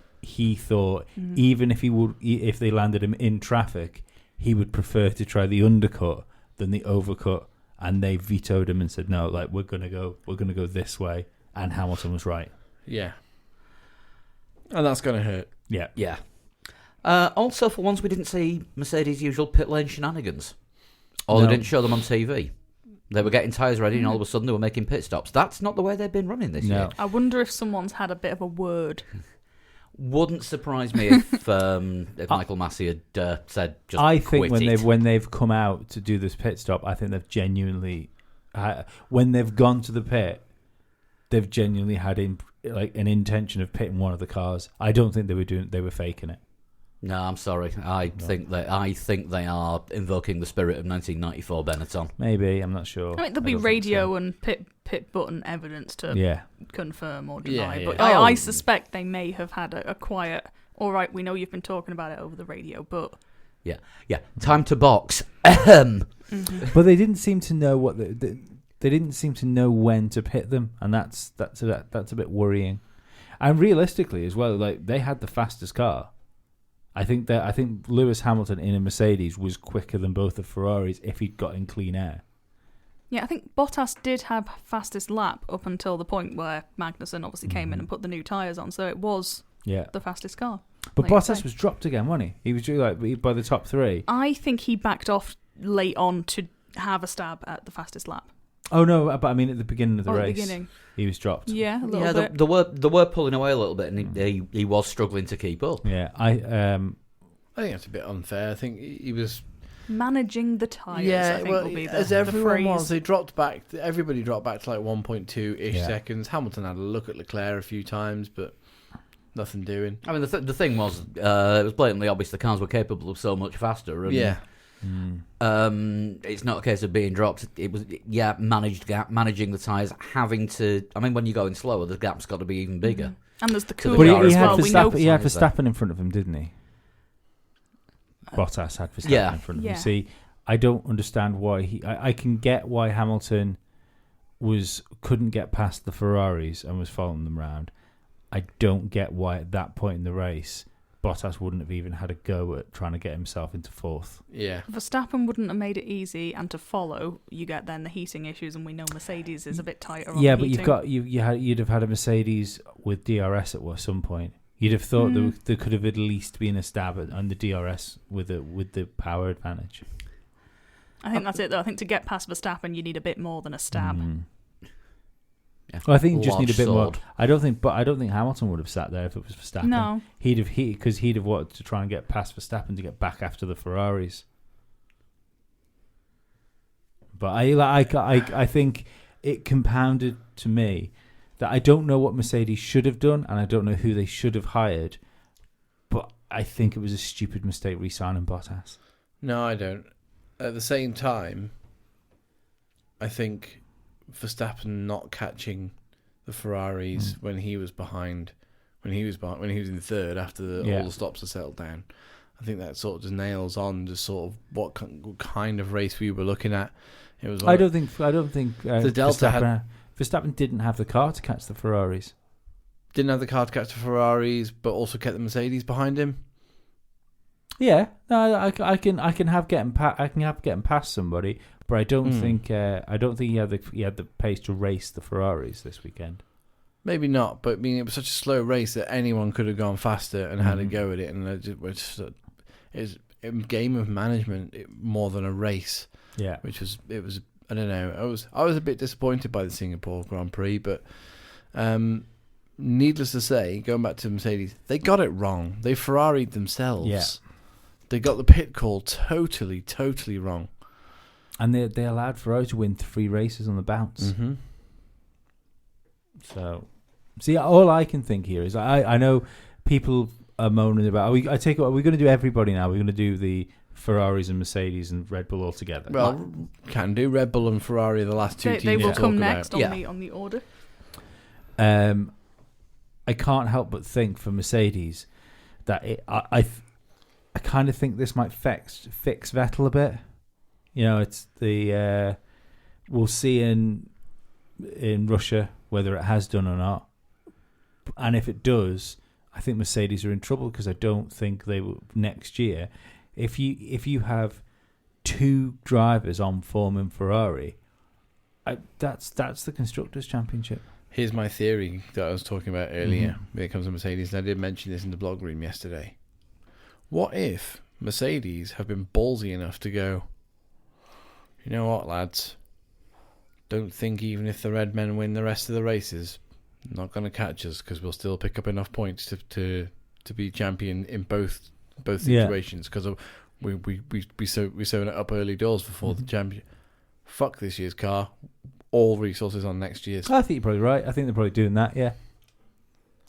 thought even if they landed him in traffic, he would prefer to try the undercut than the overcut, and they vetoed him and said no, like we're gonna go this way, and Hamilton was right. Yeah. And that's going to hurt. Yeah. Yeah. Also, for once, we didn't see Mercedes' usual pit lane shenanigans. Or No. they didn't show them on TV. They were getting tyres ready and all of a sudden they were making pit stops. That's not the way they've been running this No. year. I wonder if someone's had a bit of a word. Wouldn't surprise me if Michael Massey had said just I think quit it. when they've come out to do this pit stop, I think they've genuinely, when they've gone to the pit, they've genuinely had an intention of pitting one of the cars. I don't think they were faking it. No, I'm sorry. I think they are invoking the spirit of 1994 Benetton. Maybe, I'm not sure. I mean, there'll be don't think radio so. and pit button evidence to Yeah. confirm or Yeah, deny. yeah. But Oh. I suspect they may have had a quiet, all right, we know you've been talking about it over the radio, but... Yeah. Time to box. Ahem. But they didn't seem to know what they didn't seem to know when to pit them, and that's a bit worrying. And realistically as well, like they had the fastest car. I think Lewis Hamilton in a Mercedes was quicker than both the Ferraris if he'd got in clean air. Yeah, I think Bottas did have fastest lap up until the point where Magnussen obviously came in and put the new tyres on, so it was Yeah. the fastest car. But like you Bottas say. was dropped again, wasn't he? He was by the top three. I think he backed off late on to have a stab at the fastest lap. Oh no, but I mean at the beginning of the Or at the race, beginning. he was dropped. Yeah, a little Yeah, bit. they were pulling away a little bit, and he was struggling to keep up. Yeah, I think that's a bit unfair. I think he was... Managing the tyres, Yeah, I think well, will be as the everyone phrase. was, they dropped back. Everybody dropped back to like 1.2-ish Yeah. seconds. Hamilton had a look at Leclerc a few times, but nothing doing. I mean, the thing was, it was blatantly obvious the cars were capable of so much faster. And, Yeah. It's not a case of being dropped. It was, managed gap, managing the tyres, having to... I mean, when you're going slower, the gap's got to be even bigger. And there's the So the cooler car but as he had as well. We know Verstappen, he had Size Verstappen in front of him, didn't he? Bottas had Verstappen Yeah. in front of Yeah. him. See, I don't understand why I can get why Hamilton couldn't get past the Ferraris and was following them round. I don't get why at that point in the race Bottas wouldn't have even had a go at trying to get himself into fourth. Yeah. Verstappen wouldn't have made it easy, and to follow, you get then the heating issues, and we know Mercedes is a bit tighter on Yeah, the but heating. you'd have had a Mercedes with DRS at some point. You'd have thought there could have at least been a stab on the DRS with the power advantage. I think that's it, though. I think to get past Verstappen, you need a bit more than a stab. Yeah. Well, I think you just Large need a bit more. sword. I don't think Hamilton would have sat there if it was Verstappen. No. He'd have wanted to try and get past Verstappen to get back after the Ferraris. But I think it compounded to me that I don't know what Mercedes should have done, and I don't know who they should have hired. But I think it was a stupid mistake re-signing Bottas. No, I don't. At the same time, I think Verstappen not catching the Ferraris when he was behind, when he was in third after all the stops had settled down. I think that sort of just nails on just sort of what kind of race we were looking at. It was. I don't think the Delta Verstappen didn't have the car to catch the Ferraris. Didn't have the car to catch the Ferraris, but also kept the Mercedes behind him. Yeah, no, I can have getting past somebody, but I don't think he had the pace to race the Ferraris this weekend. Maybe not, but I mean, it was such a slow race that anyone could have gone faster and had a go at it, and it's a game of management more than a race. Yeah, it was I don't know. I was a bit disappointed by the Singapore Grand Prix, but needless to say, going back to Mercedes, they got it wrong. They Ferrari'd themselves. Yeah. They got the pit call totally wrong. And they allowed Ferrari to win 3 races on the bounce. Mm-hmm. So, see, all I can think here is I know people are moaning about. Are we going to do everybody now? We're going to do the Ferraris and Mercedes and Red Bull all together. Well, can do. Red Bull and Ferrari are the last two teams. They will to come talk next about. on the order. I can't help but think for Mercedes that I kind of think this might fix Vettel a bit. You know, it's the we'll see in Russia whether it has done or not, and if it does, I think Mercedes are in trouble because I don't think they will next year. If you have 2 drivers on form in Ferrari, that's the Constructors' Championship. Here's my theory that I was talking about earlier when it comes to Mercedes, and I did mention this in the blog room yesterday. What if Mercedes have been ballsy enough to go, you know what, lads? Don't think even if the Red Men win the rest of the races, not going to catch us because we'll still pick up enough points to be champion in both situations because we sewn it up early doors before the champion. Fuck this year's car. All resources on next year's. I think you're probably right. I think they're probably doing that. Yeah.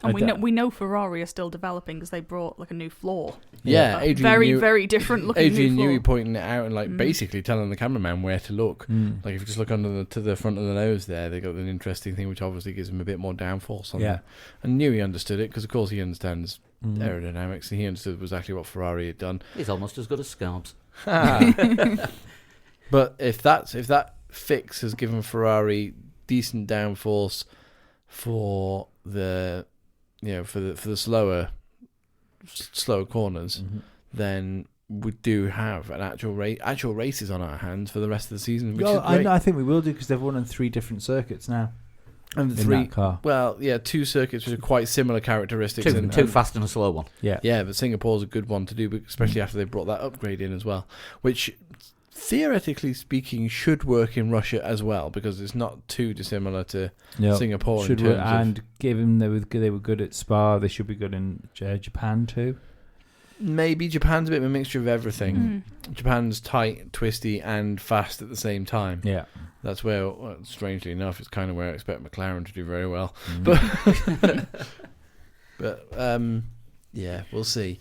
And we know Ferrari are still developing because they brought like a new floor. Yeah, very different looking. Adrian new floor. Newey pointing it out and basically telling the cameraman where to look. Like if you just look to the front of the nose there, they got an interesting thing which obviously gives them a bit more downforce on there. And Newey understood it because of course he understands aerodynamics and he understood exactly what Ferrari had done. He's almost as good as Scarbs. But if that fix has given Ferrari decent downforce for the for the slower corners, then we do have an actual races on our hands for the rest of the season. Which is great. I think we will do because they've won on 3 different circuits now. And the in that car. Well, yeah, 2 circuits with quite similar characteristics. Two fast and a slow one. Yeah, but Singapore's a good one to do, especially after they brought that upgrade in as well, which theoretically speaking should work in Russia as well because it's not too dissimilar to Singapore. And given they were good at Spa, they should be good in Japan too. Maybe Japan's a bit of a mixture of everything. Japan's tight, twisty, and fast at the same time. Yeah, that's where, strangely enough, it's kind of where I expect McLaren to do very well. But yeah, we'll see.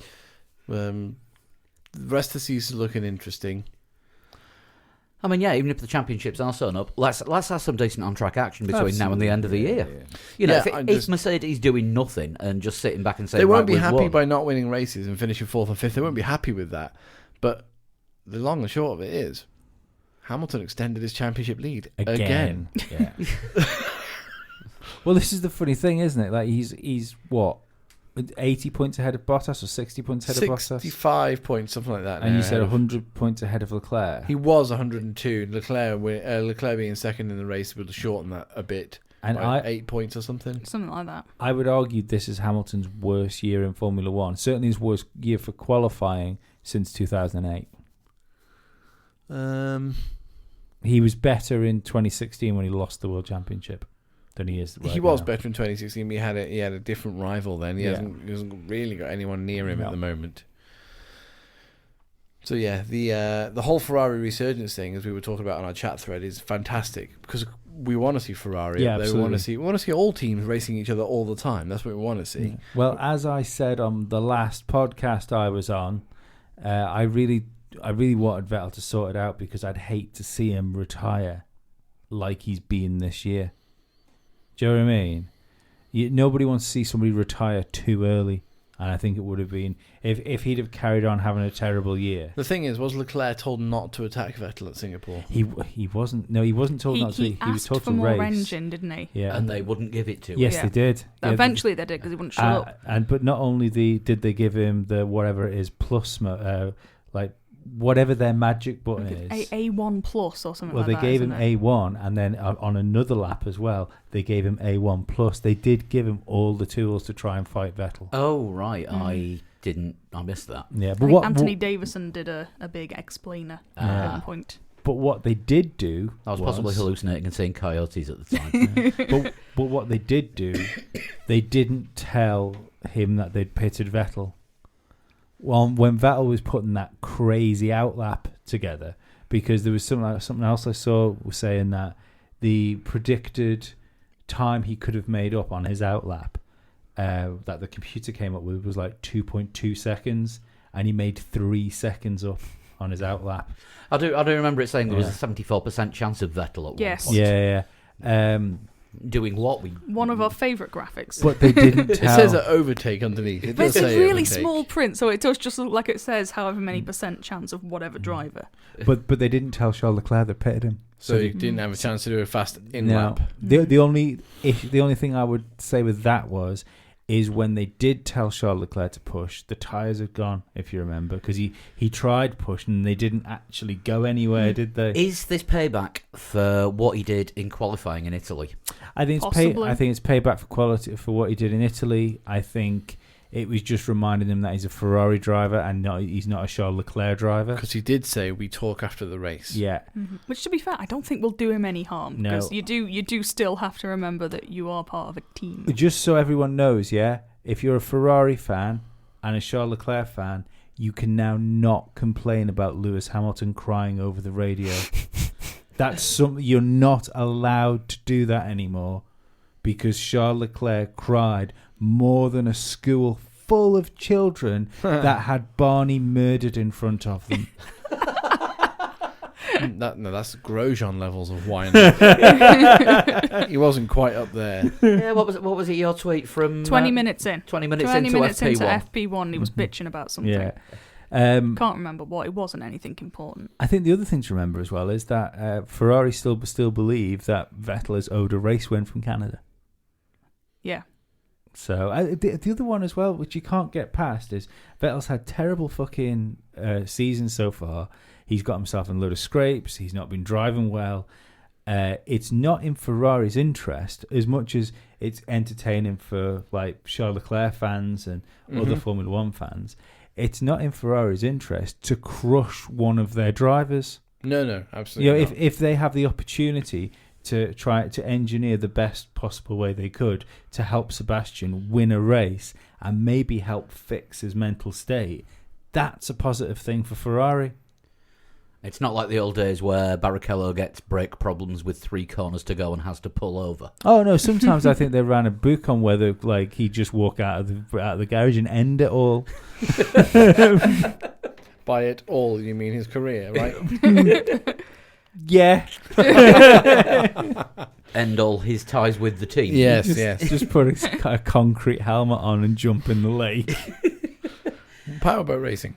The rest of the season is looking interesting. I mean, yeah, even if the championships are sewn up, let's have some decent on-track action between now and the end of the year. Yeah. You know, if Mercedes doing nothing and just sitting back and saying... They won't be happy by not winning races and finishing 4th and 5th. They won't be happy with that. But the long and short of it is, Hamilton extended his championship lead again. Yeah. Well, this is the funny thing, isn't it? Like he's what? 80 points ahead of Bottas or 60 points ahead of Bottas? 65 points, something like that. And you said 100 points ahead of Leclerc. He was 102. Leclerc being second in the race would shorten that a bit. And 8 points or something. Something like that. I would argue this is Hamilton's worst year in Formula One. Certainly his worst year for qualifying since 2008. He was better in 2016 when he lost the World Championship. Than he is. He was better in 2016. He had a different rival then. He hasn't really got anyone near him at the moment. So yeah, the whole Ferrari resurgence thing, as we were talking about on our chat thread, is fantastic because we want to see Ferrari. Yeah, we want to see all teams racing each other all the time. That's what we want to see. Yeah. Well, as I said on the last podcast I was on, I really wanted Vettel to sort it out because I'd hate to see him retire like he's been this year. Do you know what I mean? Nobody wants to see somebody retire too early. And I think it would have been if he'd have carried on having a terrible year. The thing is, was Leclerc told not to attack Vettel at Singapore? He wasn't. No, he wasn't told not to. He was asked told for to more race. engine, didn't he? Yeah, And they wouldn't give it to him. yes, Yeah. they did. Yeah, Eventually they did because he wouldn't shut up. But not only did they give him the whatever it is plus like whatever their magic button is. A1 plus or something Well, like they that. gave him isn't it? A1, and then on another lap as well, they gave him A1 plus. They did give him all the tools to try and fight Vettel. Oh, right. I missed that. Yeah, I but think Anthony Davison did a big explainer at Ah. one point. But what they did do, I was possibly hallucinating and seeing coyotes at the time. but what they did do, they didn't tell him that they'd pitted Vettel. Well, when Vettel was putting that crazy outlap together, because there was something else I saw was saying that the predicted time he could have made up on his outlap that the computer came up with was like 2.2 seconds, and he made 3 seconds up on his outlap. I do remember it saying there was Yeah. a 74% chance of Vettel at Yes. one point. Yeah. Doing what? One of our favourite graphics. But they didn't It tell. says an overtake underneath. It But does it's a say really overtake. small print, so it does just look like it says however many percent chance of whatever driver. But they didn't tell Charles Leclerc that pitted him. So you didn't have a chance to do a fast in No. lap. The only thing I would say with that is when they did tell Charles Leclerc to push, the tyres had gone, if you remember, because he tried pushing and they didn't actually go anywhere, did they? Is this payback for what he did in qualifying in Italy? I think Possibly. I think it's payback for quality for what he did in Italy. I think it was just reminding him that he's a Ferrari driver and he's not a Charles Leclerc driver. Because he did say we talk after the race. Yeah. Which, to be fair, I don't think will do him any harm. No. Because you do still have to remember that you are part of a team. Just so everyone knows, yeah, if you're a Ferrari fan and a Charles Leclerc fan, you can now not complain about Lewis Hamilton crying over the radio. That's something you're not allowed to do that anymore, because Charles Leclerc cried more than a school full of children that had Barney murdered in front of them. That's Grosjean levels of whining. He wasn't quite up there. Yeah, what was it? Your tweet from 20 minutes in. 20 minutes 20 into minutes FP1. into FP1, he was bitching about something. Yeah. Can't remember what. It wasn't anything important. I think the other thing to remember as well is that Ferrari still believe that Vettel is owed a race win from Canada. Yeah. So the other one as well, which you can't get past, is Vettel's had terrible fucking seasons so far. He's got himself in a load of scrapes. He's not been driving well. It's not in Ferrari's interest as much as it's entertaining for like Charles Leclerc fans and other Formula One fans. It's not in Ferrari's interest to crush one of their drivers. No, absolutely not. If they have the opportunity to try to engineer the best possible way they could to help Sebastian win a race and maybe help fix his mental state, that's a positive thing for Ferrari. It's not like the old days where Barrichello gets brake problems with 3 corners to go and has to pull over. Oh no! Sometimes I think they ran a book on whether like he'd just walk out of the garage and end it all. By it all, you mean his career, right? Yeah. End all his ties with the team. Yes, Just, yes. Just put a concrete helmet on and jump in the lake. Powerboat racing.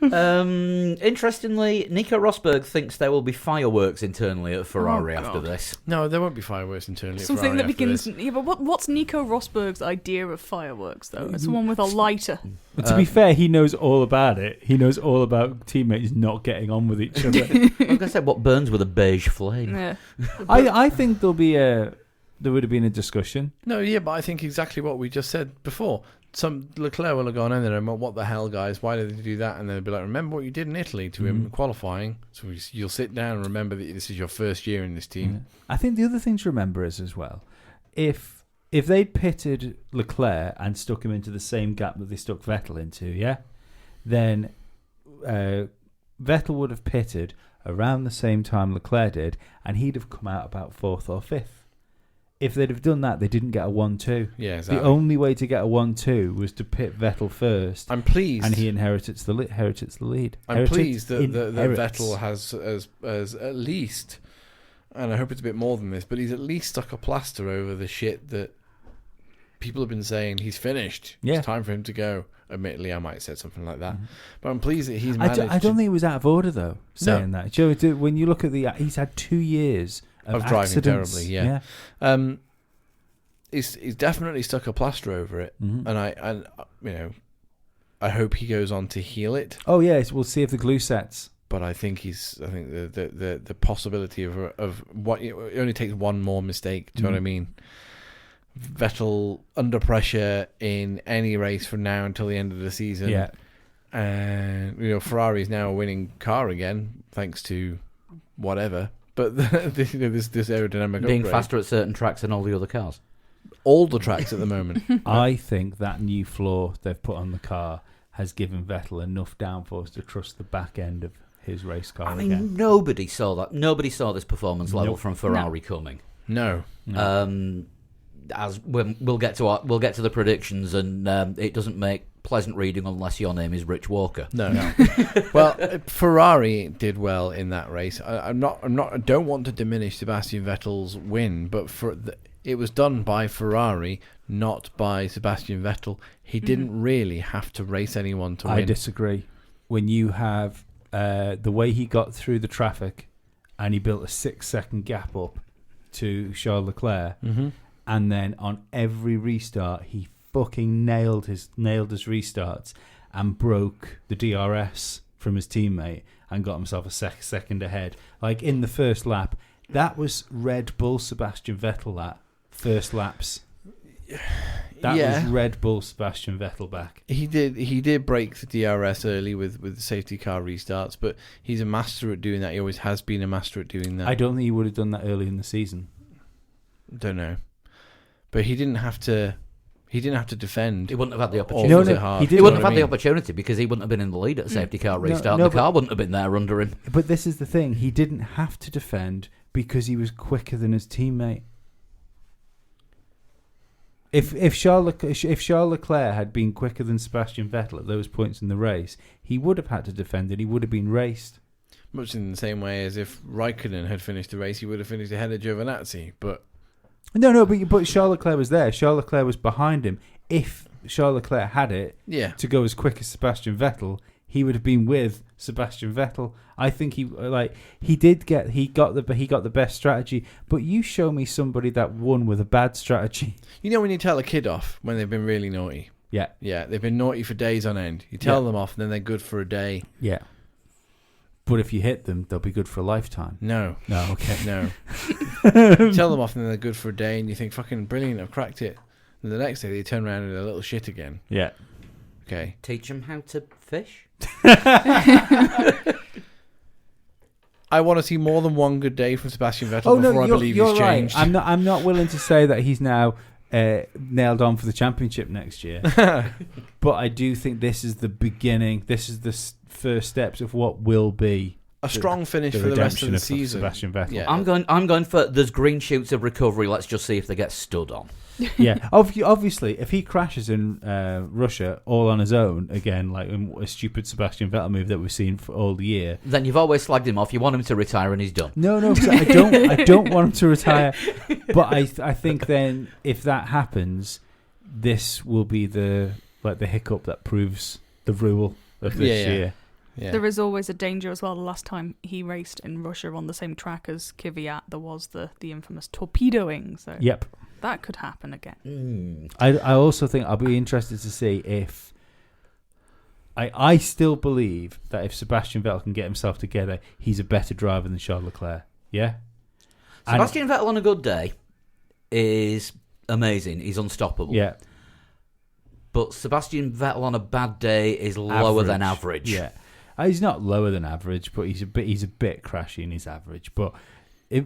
Interestingly, Nico Rosberg thinks there will be fireworks internally at Ferrari after God. this. No, there won't be fireworks internally. at Something Ferrari that after begins. this. Yeah, but what's Nico Rosberg's idea of fireworks, though? It's the one with a lighter. But to be fair, he knows all about it. He knows all about teammates not getting on with each other. I was going to say, what burns with a beige flame? Yeah. I think there would have been a discussion. No, yeah, but I think exactly what we just said before. Some Leclerc will have gone in there and what the hell, guys? Why did they do that? And they'll be like, remember what you did in Italy to him qualifying. So you'll sit down and remember that this is your first year in this team. I think the other thing to remember is as well, if they'd pitted Leclerc and stuck him into the same gap that they stuck Vettel into, yeah, then Vettel would have pitted around the same time Leclerc did, and he'd have come out about 4th or 5th. If they'd have done that, they didn't get a 1-2. Yeah, exactly. The only way to get a 1-2 was to pit Vettel first, I'm pleased. and he inherits the lead. I'm pleased that Vettel has at least, and I hope it's a bit more than this, but he's at least stuck a plaster over the shit that people have been saying he's finished. Yeah. It's time for him to go. Admittedly, I might have said something like that, but I'm pleased that he's I managed. don't think it was out of order though saying that. Joe, when you look at he's had 2 years of driving accidents. terribly. Yeah. He's definitely stuck a plaster over it, Mhm. and I hope he goes on to heal it. Oh yes, we'll see if the glue sets. But I think the possibility of what it only takes one more mistake. Do you know what I mean? Vettel under pressure in any race from now until the end of the season. Yeah. And Ferrari is now a winning car again, thanks to whatever. But this aerodynamic Being upgrade. faster at certain tracks than all the other cars. All the tracks at the moment. I think that new floor they've put on the car has given Vettel enough downforce to trust the back end of his race car I mean, again. nobody saw that. Nobody saw this performance level Nope. from Ferrari coming. No. As we'll get to the predictions, and it doesn't make pleasant reading unless your name is Rich Walker. No. Well, Ferrari did well in that race. I don't want to diminish Sebastian Vettel's win, but it was done by Ferrari, not by Sebastian Vettel. He didn't really have to race anyone to win. I disagree. When you have the way he got through the traffic, and he built a 6-second gap up to Charles Leclerc. Mm-hmm. And then on every restart, he fucking nailed his restarts and broke the DRS from his teammate and got himself a second ahead. Like in the first lap, that was Red Bull Sebastian Vettel. That first laps, that was Red Bull Sebastian Vettel back. He did break the DRS early with the safety car restarts, but he's a master at doing that. He always has been a master at doing that. I don't think he would have done that early in the season. Don't know. But he didn't have to defend. He wouldn't have had the opportunity. No, hard. he He didn't. wouldn't have had the opportunity because he wouldn't have been in the lead at the safety car restart. no, The car wouldn't have been there under him. But this is the thing: he didn't have to defend because he was quicker than his teammate. If Charles Leclerc had been quicker than Sebastian Vettel at those points in the race, he would have had to defend and he would have been raced. Much in the same way as if Raikkonen had finished the race, he would have finished ahead of Giovinazzi. But but Charles Leclerc was there. Charles Leclerc was behind him. If Charles Leclerc had it to go as quick as Sebastian Vettel, he would have been with Sebastian Vettel. I think he got the best strategy. But you show me somebody that won with a bad strategy. when you tell a kid off when they've been really naughty. Yeah, They've been naughty for days on end. You tell them off, and then they're good for a day. yeah. But if you hit them, they'll be good for a lifetime. No, Okay. no. You tell them off, and then they're good for a day, and you think, "Fucking brilliant, I've cracked it." And the next day, they turn around and they're a little shit again. Yeah. Okay. Teach them how to fish. I want to see more than one good day from Sebastian Vettel before I believe he's changed. Right. I'm not willing to say that he's now nailed on for the championship next year. But I do think this is the beginning. This is the first steps of what will be A strong finish the for the rest of redemption the of season. Sebastian Vettel. Yeah. I'm going for there's green shoots of recovery. Let's just see if they get stood on. Yeah. Obviously, if he crashes in Russia all on his own again, like a stupid Sebastian Vettel move that we've seen for all the year. Then you've always slagged him off. You want him to retire, and he's done. No, I don't want him to retire. But I think then if that happens, this will be the hiccup that proves the rule of this year. Yeah. There is always a danger as well. The last time he raced in Russia on the same track as Kvyat, there was the infamous torpedoing. So Yep. that could happen again. I also think I'll be interested to see if I still believe that if Sebastian Vettel can get himself together, he's a better driver than Charles Leclerc. Yeah. Sebastian Vettel on a good day is amazing. He's unstoppable. Yeah. But Sebastian Vettel on a bad day is lower than average. Yeah. He's not lower than average, but he's a bit crashy in his average. But if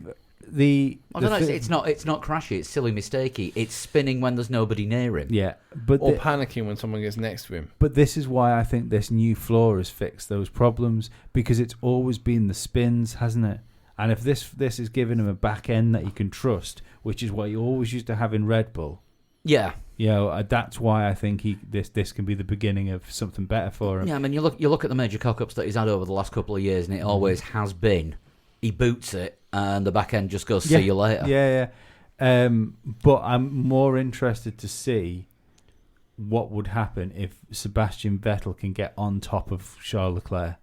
it's not crashy. It's silly mistakey. It's spinning when there's nobody near him. Yeah, but or panicking when someone gets next to him. But this is why I think this new floor has fixed those problems, because it's always been the spins, hasn't it? And if this is giving him a back end that you can trust, which is what you always used to have in Red Bull. Yeah. That's why I think this can be the beginning of something better for him. Yeah, I mean, you look at the major cock-ups that he's had over the last couple of years, and it always has been he boots it, and the back end just goes, see you later. Yeah. But I'm more interested to see what would happen if Sebastian Vettel can get on top of Charles Leclerc,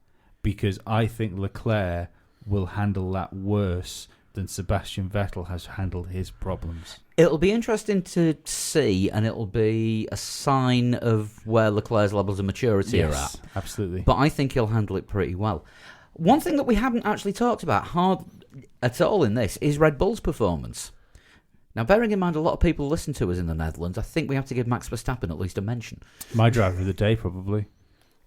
because I think Leclerc will handle that worse than Sebastian Vettel has handled his problems. It'll be interesting to see, and it'll be a sign of where Leclerc's levels of maturity are at. Absolutely. But I think he'll handle it pretty well. One thing that we haven't actually talked about hard at all in this is Red Bull's performance. Now, bearing in mind a lot of people listen to us in the Netherlands, I think we have to give Max Verstappen at least a mention. My driver of the day, probably.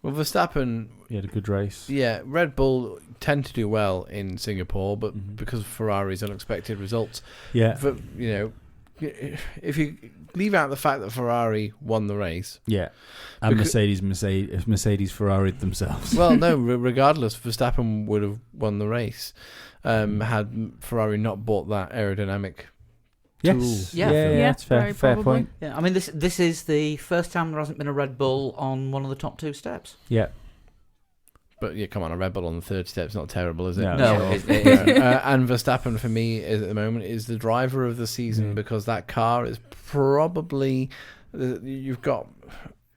Well, Verstappen, He had a good race. yeah, Red Bull tend to do well in Singapore, but Mhm. because of Ferrari's unexpected results, Yeah. for, if you leave out the fact that Ferrari won the race, Yeah. And Because- Mercedes Ferrari'd themselves. well, no, regardless, Verstappen would have won the race had Ferrari not bought that aerodynamic Yes. tool. Yeah. Yeah, Yeah, that's fair. very Fair probably. point. Yeah, I mean, this is the first time there hasn't been a Red Bull on one of the top two steps. Yeah. But yeah, come on, a Red Bull on the third step's not terrible, is it? No. No, it isn't. And Verstappen for me is at the moment is the driver of the season because that car is probably you've got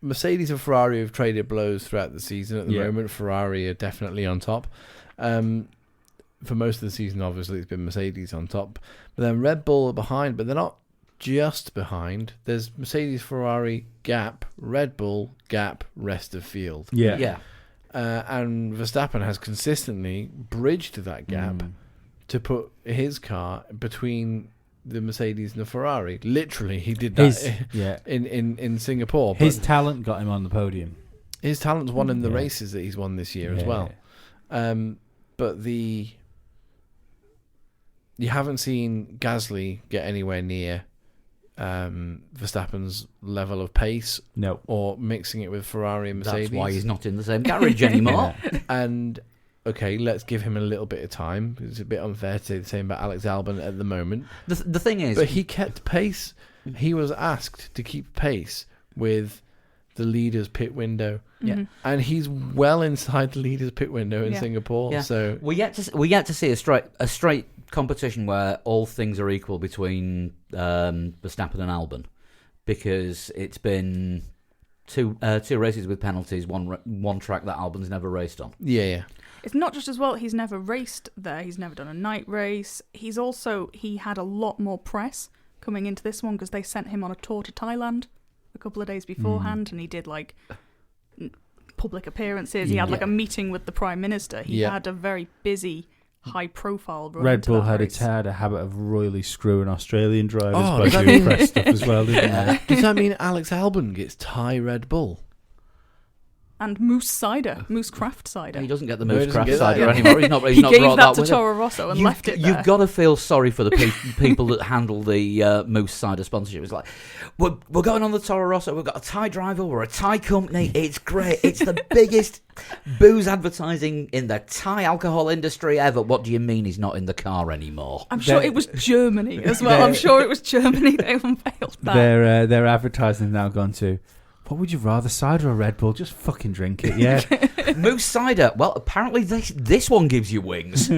Mercedes and Ferrari have traded blows throughout the season. At the moment, Ferrari are definitely on top. For most of the season, obviously, it's been Mercedes on top. But then Red Bull are behind, but they're not just behind. There's Mercedes, Ferrari, gap, Red Bull, gap, rest of field. Yeah. Yeah. And Verstappen has consistently bridged that gap to put his car between the Mercedes and the Ferrari. Literally, he did that in Singapore. But His talent got him on the podium. his talent's won in the Yeah. races that he's won this year as Yeah. well. But you haven't seen Gasly get anywhere near Verstappen's level of pace No. or mixing it with Ferrari and Mercedes. That's why he's not in the same garage anymore. And okay, let's give him a little bit of time. It's a bit unfair to say the same about Alex Albon at the moment. The thing is, But he kept pace. He was asked to keep pace with the leader's pit window. Yeah. And he's well inside the leader's pit window in Yeah. Singapore. Yeah. So we yet to see a straight competition where all things are equal between Verstappen and Albon, because it's been two races with penalties, one track that Albon's never raced on. yeah. It's not just as well he's never raced there, he's never done a night race. He had a lot more press coming into this one because they sent him on a tour to Thailand a couple of days beforehand, and he did like public appearances. He had like a meeting with the Prime Minister. He Yeah. had a very busy, high-profile run Red into Bull that had race. a habit of royally screwing Australian drivers Oh, by does that doing mean- press stuff as well, didn't they? Does that mean Alex Albon gets Thai Red Bull? And Moose Cider, Moose Craft Cider. He doesn't get the No, he Moose doesn't Craft get that, cider yeah. anymore. He's He not gave brought that that to with him. Toro Rosso and left it there. You've got to feel sorry for the people that handle the Moose Cider sponsorship. It's like, we're going on the Toro Rosso. We've got a Thai driver. We're a Thai company. It's great. It's the biggest booze advertising in the Thai alcohol industry ever. What do you mean he's not in the car anymore? I'm sure They're- it was Germany as well. I'm sure it was Germany they unveiled that. Their advertising now gone to, what would you rather, cider or Red Bull? Just fucking drink it, yeah. Moose Cider. Well, apparently this one gives you wings.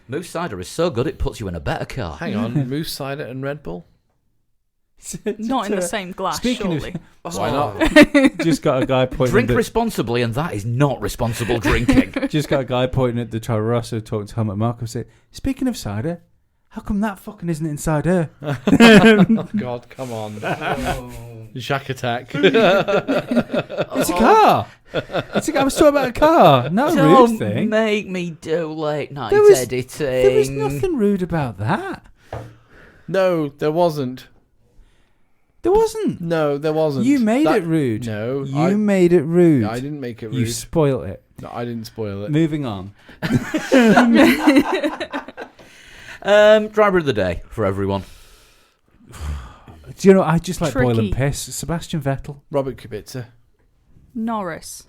Moose Cider is so good it puts you in a better car. Hang on, Moose Cider and Red Bull? Not in the same glass, Speaking of- surely. Why not? Just got a guy pointing. Drink at responsibly, and that is not responsible drinking. just got a guy pointing at the Toro Rosso, talking to Helmut Marko. Said, "Speaking of cider, how come that fucking isn't inside her?" Oh, God, come on. Shack attack. It's a car. I was talking about a car. No rude Don't thing. make me do late night There was- editing. There was nothing rude about that. No, there wasn't. There wasn't. No, there wasn't. You made it rude. No, You made it rude. I didn't make it You rude. spoilt it. No, I didn't spoil it. Moving on. Driver of the day for everyone. Do you know, I just like Tricky. boiling piss. Sebastian Vettel. Robert Kubica. Norris.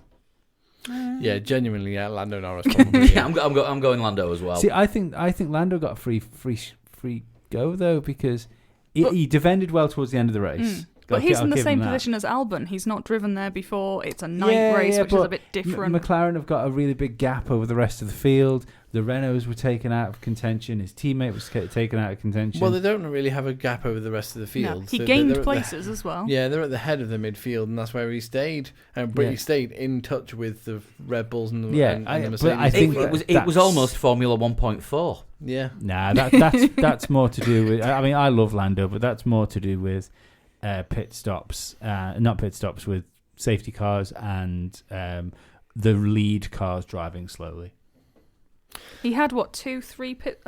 Yeah, genuinely, yeah, Lando Norris probably. Yeah, I'm going Lando as well. See, I think Lando got a free go though, because he defended well towards the end of the race. But he's I'll in the give same him that. position as Albon. He's not driven there before. It's a night race, which is but a bit different. McLaren have got a really big gap over the rest of the field. The Renaults were taken out of contention. His teammate was taken out of contention. Well, they don't really have a gap over the rest of the No, field. he So gained they're at the- places as well. Yeah, they're at the head of the midfield, and that's where he stayed. And but Yeah. he stayed in touch with the Red Bulls and the, Yeah, and I- the but Mercedes. I think it was that's- almost Formula 1.4. Yeah. Nah, that's more to do with. I mean, I love Lando, but that's more to do with pit stops, not pit stops, with safety cars and the lead cars driving slowly. He had, 2-3 pit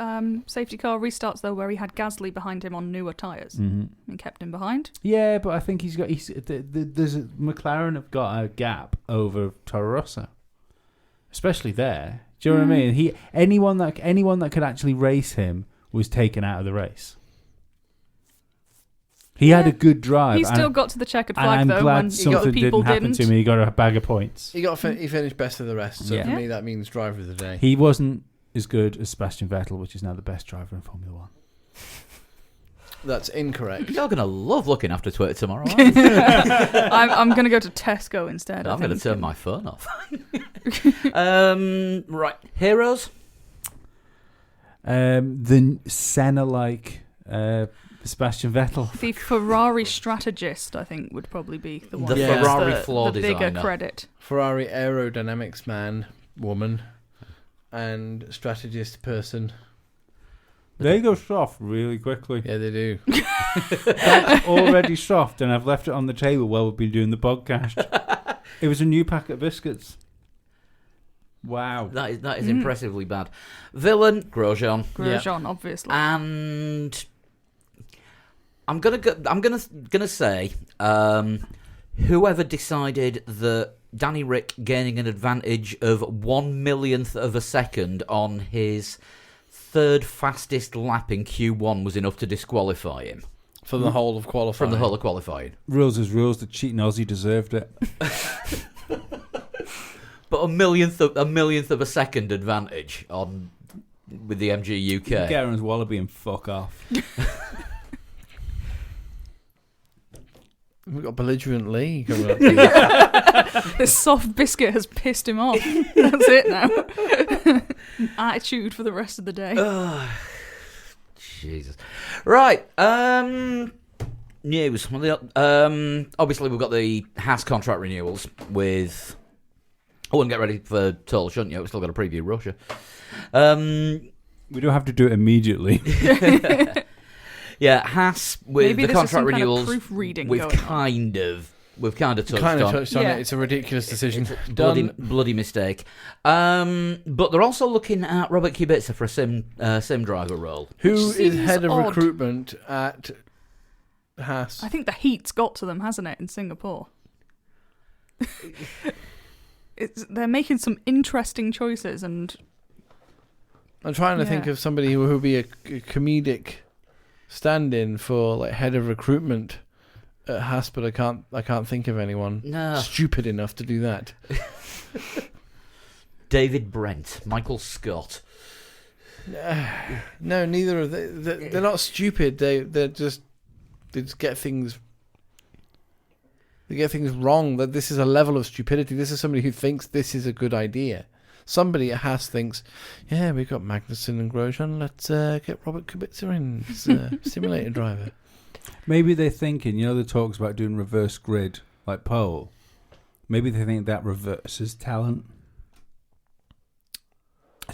safety car restarts, though, where he had Gasly behind him on newer tyres Mm-hmm. and kept him behind. Yeah, but I think McLaren have got a gap over Toro Rosso, especially there. Do you know what I mean? Anyone that could actually race him was taken out of the race. He had a good drive. He still got to the checkered and flag, I'm though, glad when something other people didn't happen didn't. to me. He got a bag of points. He finished best of the rest, so Yeah. for me that means driver of the day. He wasn't as good as Sebastian Vettel, which is now the best driver in Formula One. That's incorrect. You're going to love looking after Twitter tomorrow, aren't you? I'm going to go to Tesco instead. I'm going to turn my phone off. Right, heroes. The Senna-like Sebastian Vettel. The Ferrari strategist, I think, would probably be the one. The who gets Ferrari the floor bigger designer. credit. Ferrari aerodynamics man, woman, and strategist person. They go soft really quickly. Yeah, they do. That's already soft, and I've left it on the table while we've been doing the podcast. It was a new packet of biscuits. Wow. That is impressively bad. Villain, Grosjean. Grosjean, obviously. And I'm gonna say whoever decided that Danny Rick gaining an advantage of 1/1,000,000th of a second on his third fastest lap in Q1 was enough to disqualify him For the whole of qualifying. from the whole of qualifying. Rules is rules. The cheating Aussie deserved it. But a millionth of a second advantage on with the MG UK. Garen's Wallaby and fuck off. We've got belligerent Lee coming up. This soft biscuit has pissed him off. That's it now. Attitude for the rest of the day. Jesus. Right. News. Obviously, we've got the Haas contract renewals with. Oh, and get ready for total shunt. We've still got to preview Russia. We don't have to do it immediately. Yeah, Haas with Maybe the this is contract some kind of renewals. proofreading We've going on. kind of touched Kind of on. touched on Yeah. it. It's a ridiculous decision. It's a Done. bloody mistake. But they're also looking at Robert Kubica for a sim driver role. Who Which is seems head of odd. recruitment at Haas? I think the heat's got to them, hasn't it, in Singapore? They're making some interesting choices, and I'm trying to think Yeah. of somebody who would be a comedic stand-in for like head of recruitment at Haas, but I can't think of anyone No. stupid enough to do that. David Brent, Michael Scott. No, neither of they're not stupid. They just get things. They get things wrong. That this is a level of stupidity. This is somebody who thinks this is a good idea. Somebody at Haas thinks, yeah, we've got Magnussen and Grosjean. Let's get Robert Kubica in as a simulator driver. Maybe they're thinking, the talks about doing reverse grid, like pole. Maybe they think that reverses talent.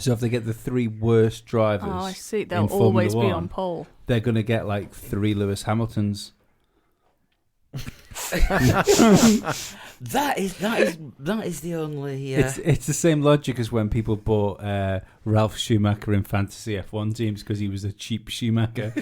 So if they get the three worst drivers, oh, I see. in They'll Formula always be One, on pole. they're going to get like 3 Lewis Hamiltons. That is the only. It's the same logic as when people bought Ralph Schumacher in fantasy F1 teams because he was a cheap Schumacher.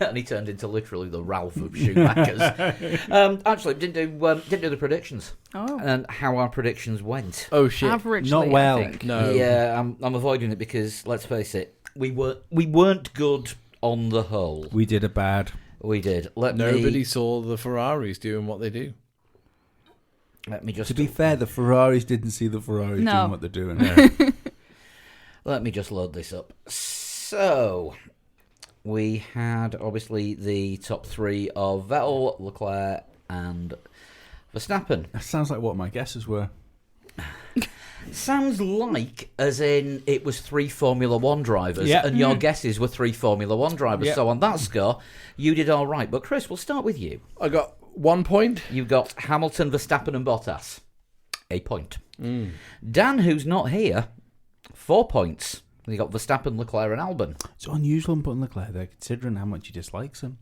And he turned into literally the Ralph of Schumachers. Actually, didn't do the predictions Oh, and how our predictions went. Oh shit! averagely, Not well. I think. No. Yeah, I'm avoiding it because let's face it, we weren't good on the whole. We did a bad. We did. Nobody saw the Ferraris doing what they do. Let me just. To be fair, the Ferraris didn't see the Ferraris No. doing what they're doing. Let me just load this up. So, we had obviously the top three of Vettel, Leclerc, and Verstappen. That sounds like what my guesses were. Sounds like, as in, it was 3 Formula One drivers, Yeah. and your guesses were 3 Formula One drivers. Yeah. So on that score, you did all right. But Chris, we'll start with you. I got 1 point. You got Hamilton, Verstappen, and Bottas. A point. Dan, who's not here, 4 points. You got Verstappen, Leclerc, and Albon. It's unusual in putting Leclerc there, considering how much he dislikes him.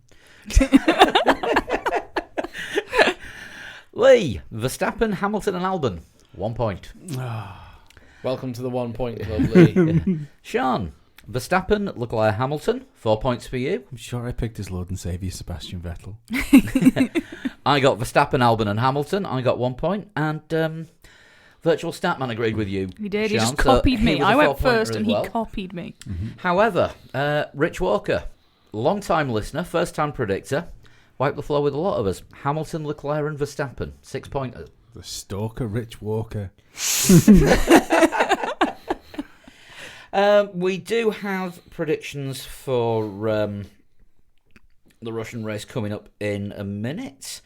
Lee, Verstappen, Hamilton, and Albon. 1 point. Welcome to the 1 point club, Lee. Sean, Verstappen, Leclerc, Hamilton. 4 points for you. I'm sure I picked his Lord and Saviour, Sebastian Vettel. I got Verstappen, Albon, and Hamilton. I got 1 point. And Virtual Statman agreed with you. He did. He Sean, just so copied he me. was a I went 4-pointer first, as and well. he copied me. However, Rich Walker, long-time listener, first-time predictor, wiped the floor with a lot of us. Hamilton, Leclerc, and Verstappen. 6 pointers. The stalker, Rich Walker. We do have predictions for the Russian race coming up in a minute.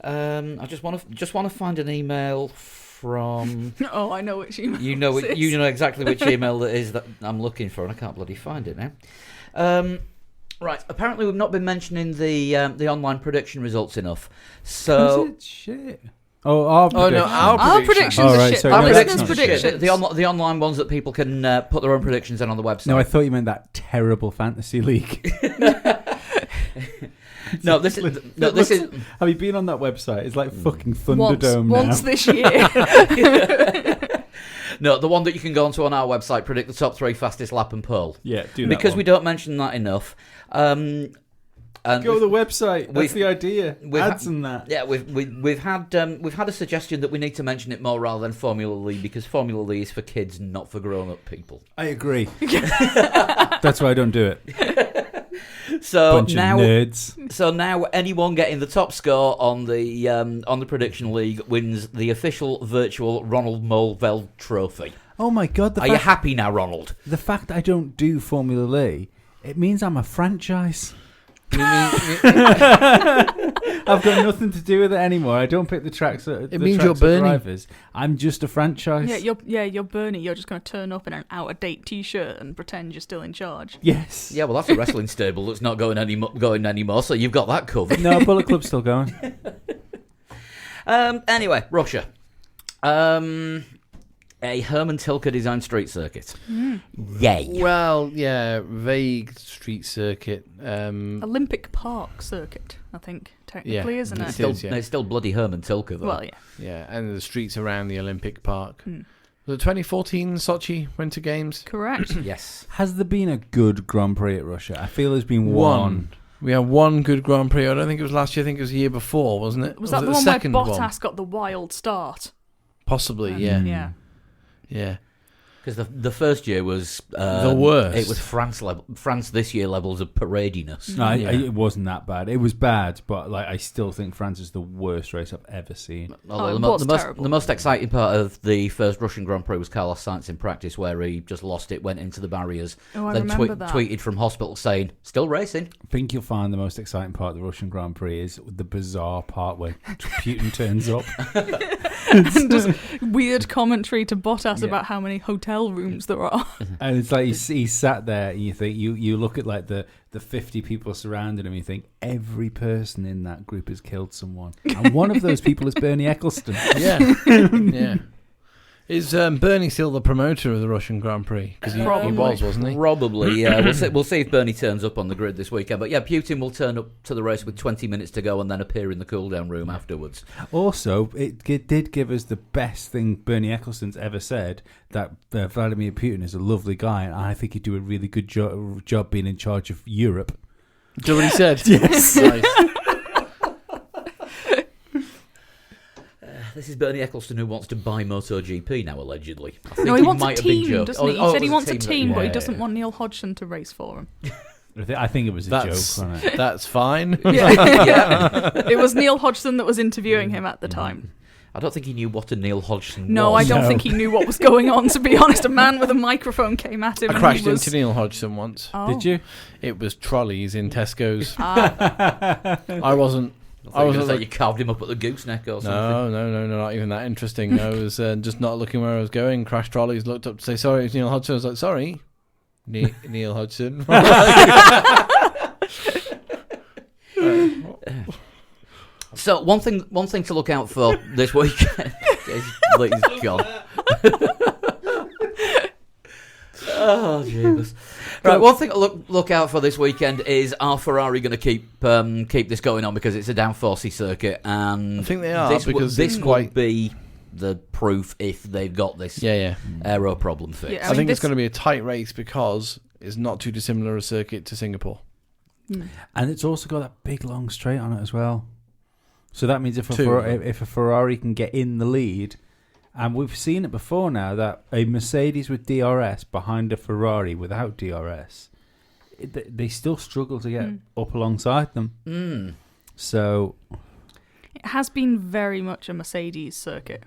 I just want to find an email from. Oh, I know which email. You know this is. you know exactly which email that is that I'm looking for, and I can't bloody find it now. Right. Apparently, we've not been mentioning the online prediction results enough. So. Is it shit? Oh, our no, our predictions Oh, are right, shit. sorry, Our no, listeners' that's not predictions. shit. The online ones that people can put their own predictions in on the website. No, I thought you meant that terrible fantasy league. No, this is no, this is Have you been on that website? It's like fucking Thunderdome Once now. this year. no the one that you can go onto on our website. Predict the top 3 fastest lap and pole. Yeah, do that Because one. we don't mention that enough. And Go to the website. That's we've- the idea. we've Ads ha- and that. yeah, we've had a suggestion that we need to mention it more rather than Formula Lee, because Formula Lee is for kids, not for grown-up people. I agree. That's why I don't do it. So Bunch now, of nerds. so now anyone getting the top score on the prediction league wins the official virtual Ronald Mulvell Trophy. Oh my god! Are you happy now, Ronald? The fact I don't do Formula Lee, it means I'm a franchise. I've got nothing to do with it anymore. I don't pick the tracks. It means you're Bernie. drivers. I'm just a franchise. You're Bernie. You're just going to turn up in an out-of-date T-shirt and pretend you're still in charge. Yes. Yeah, well, that's a wrestling stable that's not going anymore, so you've got that covered. No, Bullet Club's still going. Anyway, Russia. A Herman Tilke designed street circuit. Yay. Well, yeah, vague street circuit. Olympic Park circuit, I think, technically, Yeah, isn't it it? Still, is, yeah. It's still bloody Herman Tilke, though. Well, yeah. Yeah, and the streets around the Olympic Park. Was it 2014 Sochi Winter Games? Correct. Yes. Has there been a good Grand Prix at Russia? I feel there's been one. We had one good Grand Prix. I don't think it was last year. I think it was the year before, wasn't it? Was that it the one where second Bottas got the wild start? Possibly, yeah. Yeah. Yeah. Because the first year was... The worst. It was France this year levels of paradiness. No, Yeah. it wasn't that bad. It was bad, but like I still think France is the worst race I've ever seen. Although it the, was terrible. the most exciting part of the first Russian Grand Prix was Carlos Sainz in practice, where he just lost it, went into the barriers, Oh, I then remember that. tweeted from hospital saying, still racing. I think you'll find the most exciting part of the Russian Grand Prix is the bizarre part where Putin turns up. And just weird commentary to Bottas Yeah. about how many hotel rooms there are. And it's like he sat there and you think you look at like the 50 people surrounding him and you think every person in that group has killed someone. And one of those people is Bernie Eccleston. Yeah. Yeah. Is Bernie still the promoter of the Russian Grand Prix? Because he Probably. was, wasn't he? Probably, yeah. We'll see if Bernie turns up on the grid this weekend. But yeah, Putin will turn up to the race with 20 minutes to go and then appear in the cool-down room afterwards. Also, it did give us the best thing Bernie Eccleston's ever said, that Vladimir Putin is a lovely guy and I think he'd do a really good job being in charge of Europe. Do what he said? Yes. Nice. This is Bernie Eccleston who wants to buy MotoGP now, allegedly. I think No, he wants a might have been team, joking. doesn't he? He Oh, said it he was wants a that- team, but he yeah, doesn't yeah. want Neil Hodgson to race for him. I think it was a That's joke, wasn't it? that's fine. Yeah. It was Neil Hodgson that was interviewing him at the time. I don't think he knew what a Neil Hodgson No, I was. don't No. think he knew what was going on, to be honest. A man with a microphone came at him. I and crashed he was... into Neil Hodgson once. Oh. Did you? It was trolleys in Tesco's. Ah, I wasn't. I was going to say like- you carved him up at the gooseneck or something. No, not even that interesting. I was just not looking where I was going. Crashed trolleys, looked up to say, sorry, it's Neil Hodgson. I was like, sorry, Neil Hodgson. So one thing to look out for this weekend. He's gone. Oh Jesus! Right, one thing to look out for this weekend is, are Ferrari going to keep this going on, because it's a downforcey circuit, and I think they are, this because this it's will quite- be the proof if they've got this yeah. aero problem fixed. Yeah, I, I mean, think it's this- going to be a tight race because it's not too dissimilar a circuit to Singapore. And it's also got that big long straight on it as well. So that means if Two of them. if a Ferrari can get in the lead, and we've seen it before now, that a Mercedes with DRS behind a Ferrari without DRS, they still struggle to get up alongside them. Mm. So it has been very much a Mercedes circuit,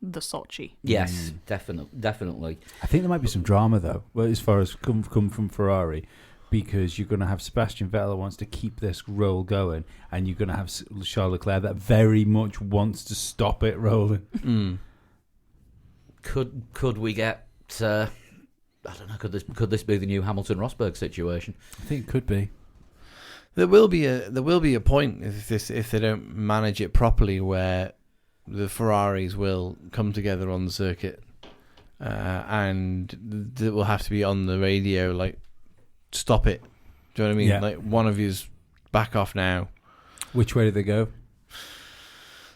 the Sochi. Yes, definitely. I think there might be some drama though, well, as far as come from Ferrari, because you're going to have Sebastian Vettel who wants to keep this roll going, and you're going to have Charles Leclerc that very much wants to stop it rolling. Mm. Could we get? I don't know. Could this be the new Hamilton-Rosberg situation? I think it could be. There will be a point if they don't manage it properly where the Ferraris will come together on the circuit, and it will have to be on the radio, like, stop it. Do you know what I mean? Yeah. Like, one of you's back off now. Which way do they go?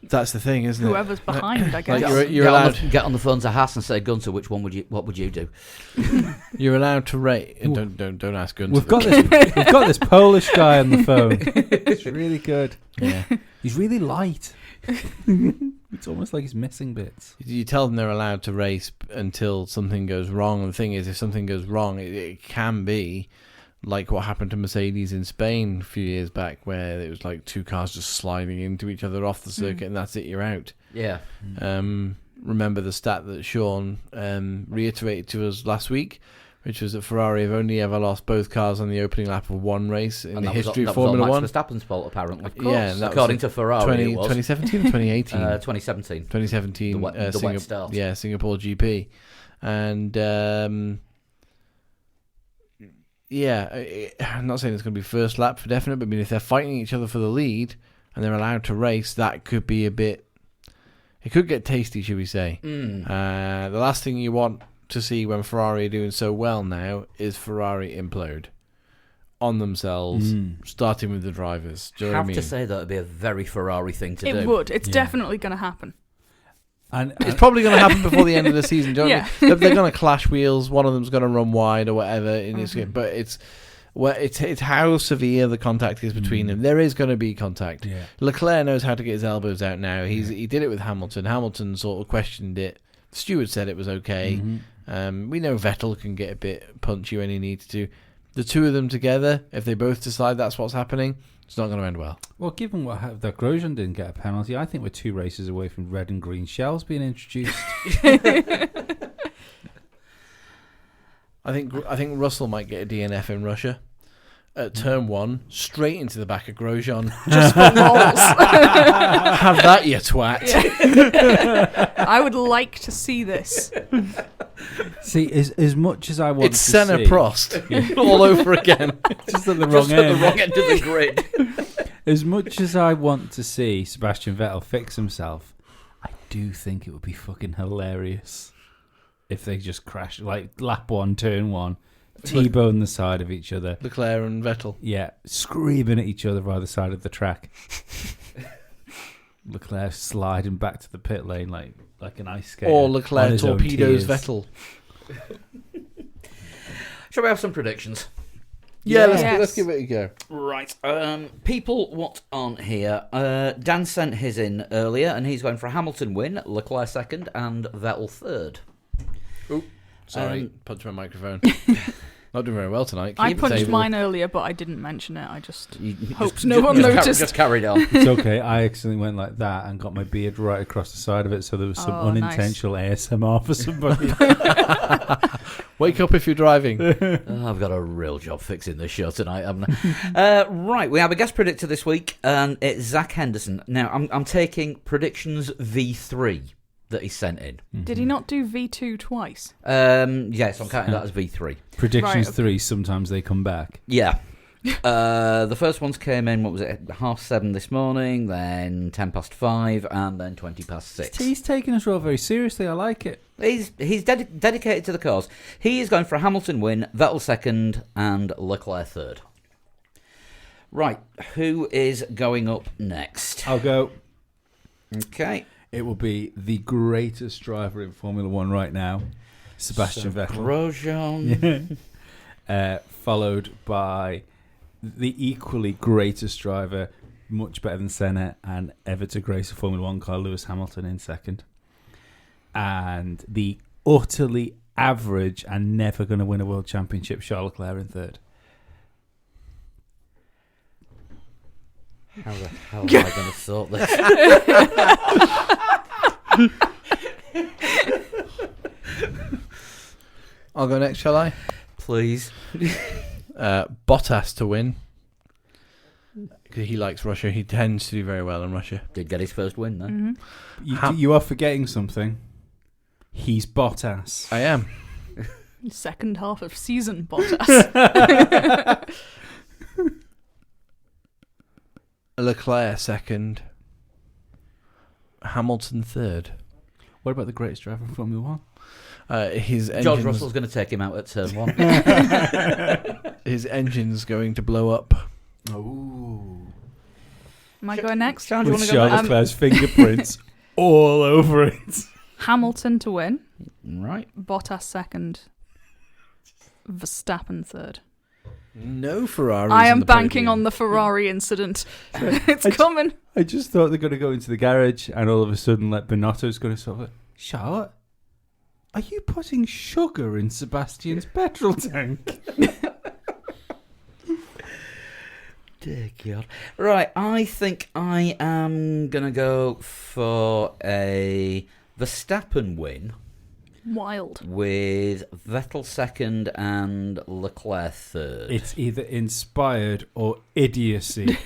That's the thing, isn't Whoever's behind, I guess. Like you're get allowed. get on the phone to Haas and say, Gunter, what would you do? You're allowed to rate. Ooh. Don't ask Gunther. We've got this Polish guy on the phone. It's really good. Yeah. He's really light. It's almost like he's missing bits. You tell them they're allowed to race until something goes wrong. And the thing is, if something goes wrong, it can be like what happened to Mercedes in Spain a few years back, where it was like two cars just sliding into each other off the circuit, and that's it, you're out. Yeah. Remember the stat that Sean reiterated to us last week, which was that Ferrari have only ever lost both cars on the opening lap of one race in And the that was history all- of that was all Formula 1. Max Verstappen's fault, apparently. Of course. Yeah, and that According was to Ferrari, it was 2017 or 2018? 2017. 2017. The wet start. Yeah, Singapore GP. And I'm not saying it's going to be first lap for definite, but I mean, if they're fighting each other for the lead and they're allowed to race, that could be a bit. It could get tasty, should we say? Mm. The last thing you want to see when Ferrari are doing so well now is Ferrari implode on themselves, starting with the drivers. Do you know what I have mean? to say that would be a very Ferrari thing to do. It would. It's Yeah. definitely going to happen. And It's probably going to happen before the end of the season. Do you know what I Yeah. mean? They're going to clash wheels. One of them's going to run wide or whatever. But it's how severe the contact is between them. There is going to be contact. yeah. Leclerc knows how to get his elbows out now. He did it with Hamilton. Hamilton sort of questioned it. The steward said it was okay. We know Vettel can get a bit punchy when he needs to. The two of them together, if they both decide that's what's happening, it's not going to end well. Well, given that Grosjean didn't get a penalty, I think we're 2 races away from red and green shells being introduced. I think Russell might get a DNF in Russia. At turn 1, straight into the back of Grosjean. Just for lols. Have that, you twat. I would like to see this. See, as much as I want It's to Senna see, Prost all over again. just at the Just wrong at the end. wrong end of the grid. As much as I want to see Sebastian Vettel fix himself, I do think it would be fucking hilarious if they just crash, like lap 1, turn 1, T-bone the side of each other. Leclerc and Vettel. Yeah, screaming at each other by the side of the track. Leclerc sliding back to the pit lane like an ice skater. Or on Leclerc his own torpedoes tears. Vettel. Shall we have some predictions? Yeah, Yes. let's give it a go. Right. People, what on here? Dan sent his in earlier, and he's going for a Hamilton win, Leclerc second, and Vettel third. Sorry, Um, punch my microphone. Not doing very well tonight. I Keep the punched table. mine earlier, but I didn't mention it. I just You hoped just- no one just noticed. Just carried on. It's okay. I accidentally went like that and got my beard right across the side of it, so there was some Oh, nice. unintentional ASMR for somebody. Wake up if you're driving. Oh, I've got a real job fixing this show tonight, haven't I? Right, we have a guest predictor this week, and it's Zach Henderson. Now, I'm taking predictions V3 that he sent in. Did he not do V2 twice? Yes, I'm counting that as V3. Predictions Right, okay. 3, sometimes they come back. Yeah. The first ones came in, what was it, 7:30 this morning, then 5:10, and then 6:20. He's taking his role very seriously. I like it. He's dedicated to the cause. He is going for a Hamilton win, Vettel second, and Leclerc third. Right, who is going up next? I'll go. Okay. It will be the greatest driver in Formula One right now, Sebastian Vettel. Grosjean. Followed by the equally greatest driver, much better than Senna and ever to grace a Formula One car, Lewis Hamilton in second. And the utterly average and never going to win a world championship, Charles Leclerc in third. How the hell am I going to sort this? I'll go next, shall I? Please. Bottas to win. Because he likes Russia. He tends to do very well in Russia. Did get his first win, then. You are forgetting something. He's Bottas. I am. Second half of season Bottas. Leclerc second. Hamilton third. What about the greatest driver in Formula One? His George engine's, Russell's going to take him out at turn 1. his engine's going to blow up. Oh. Am I going next? Sean, do you With want to go Charles next? Leclerc's fingerprints all over it. Hamilton to win. Right. Bottas second. Verstappen third. No Ferraris. I in am the banking podium. on the Ferrari incident. It's coming. I just thought they're going to go into the garage and all of a sudden, like, Binotto's going to sort of, Charlotte, are you putting sugar in Sebastian's petrol tank? Dear God. Right, I think I am going to go for a Verstappen win Wild. with Vettel second and Leclerc third. It's either inspired or idiocy.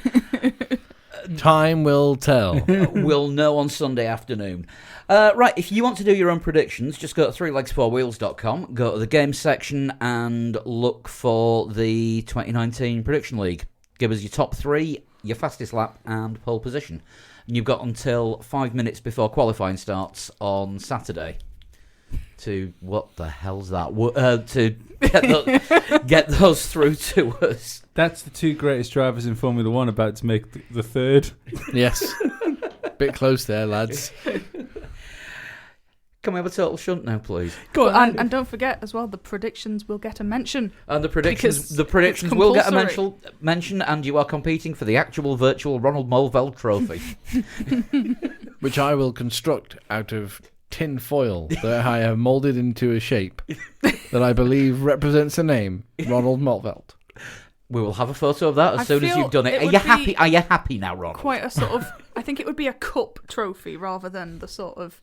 Time will tell. We'll know on Sunday afternoon. Right, if you want to do your own predictions, just go to threelegs4wheels.com, go to the games section and look for the 2019 Prediction League. Give us your top 3, your fastest lap and pole position. And you've got until 5 minutes before qualifying starts on Saturday to, what the hell's that? To get those through to us. That's the 2 greatest drivers in Formula One about to make the third. Yes. Bit close there, lads. Can we have a total shunt now, please? Go on. And don't forget as well, the predictions will get a mention. And the Because predictions it's will get a compulsory. mention, and you are competing for the actual virtual Ronald Mulveld trophy. Which I will construct out of tin foil that I have moulded into a shape that I believe represents a name, Ronald Maltveld. We will have a photo of that as I soon as feel you've done it. it Are would you be happy? Are you happy now, Ronald? Quite a sort of, I think it would be a cup trophy rather than the sort of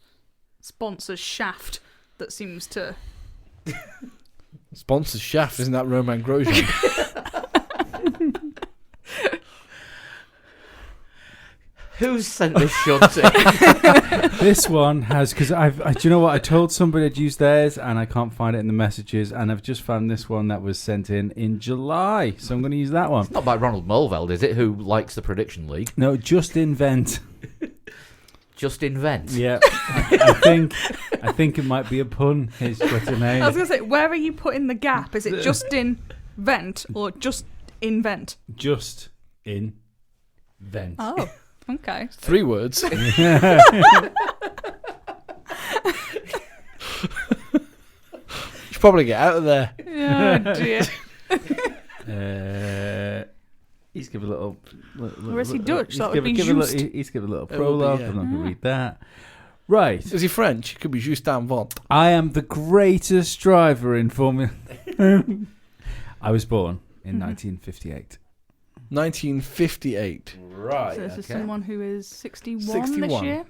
sponsor's shaft that seems to. Sponsor's shaft, isn't that Roman Grosjean? Who's sent this shunt in? This one has, because do you know what? I told somebody I'd use theirs and I can't find it in the messages, and I've just found this one that was sent in July, so I'm going to use that one. Not by Ronald Mulveld, is it? Who likes the Prediction League? No, just invent. Just invent. Yeah, I think it might be a pun. His Twitter name. I was going to say, where are you putting the gap? Is it just in vent or just invent? Just invent. Oh, okay. 3 words. Should probably get out of there. Oh dear. He's given a little. Or is he Dutch? He's That would given, be given a Just. little, he's given a little It would be, prologue. yeah. I'm not going to read that. Right. Is he French? It could be Justin Vent. I am the greatest driver in Formula. I was born in 1958. 1958. Right. So this is okay. someone who is 61 this 61. year.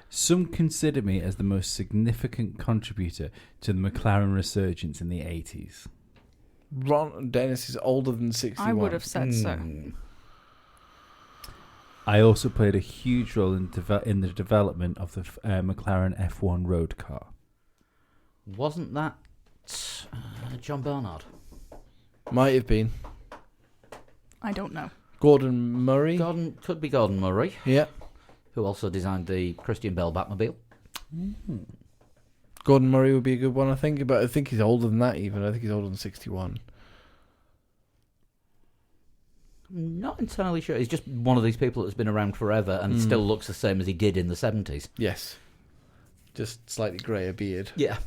Some consider me as the most significant contributor to the McLaren resurgence in the 80s. Ron Dennis is older than 61. I would have said so. Hmm. I also played a huge role in the development of the McLaren F1 road car. Wasn't that John Barnard? Might have been. I don't know. Gordon Murray. Could be Gordon Murray, Yeah. who also designed the Christian Bale Batmobile. Gordon Murray would be a good one, I think. But I think he's older than that even. I think he's older than 61. Not entirely sure. He's just one of these people that's been around forever and still looks the same as he did in the 70s. Yes. Just slightly greyer beard. Yeah.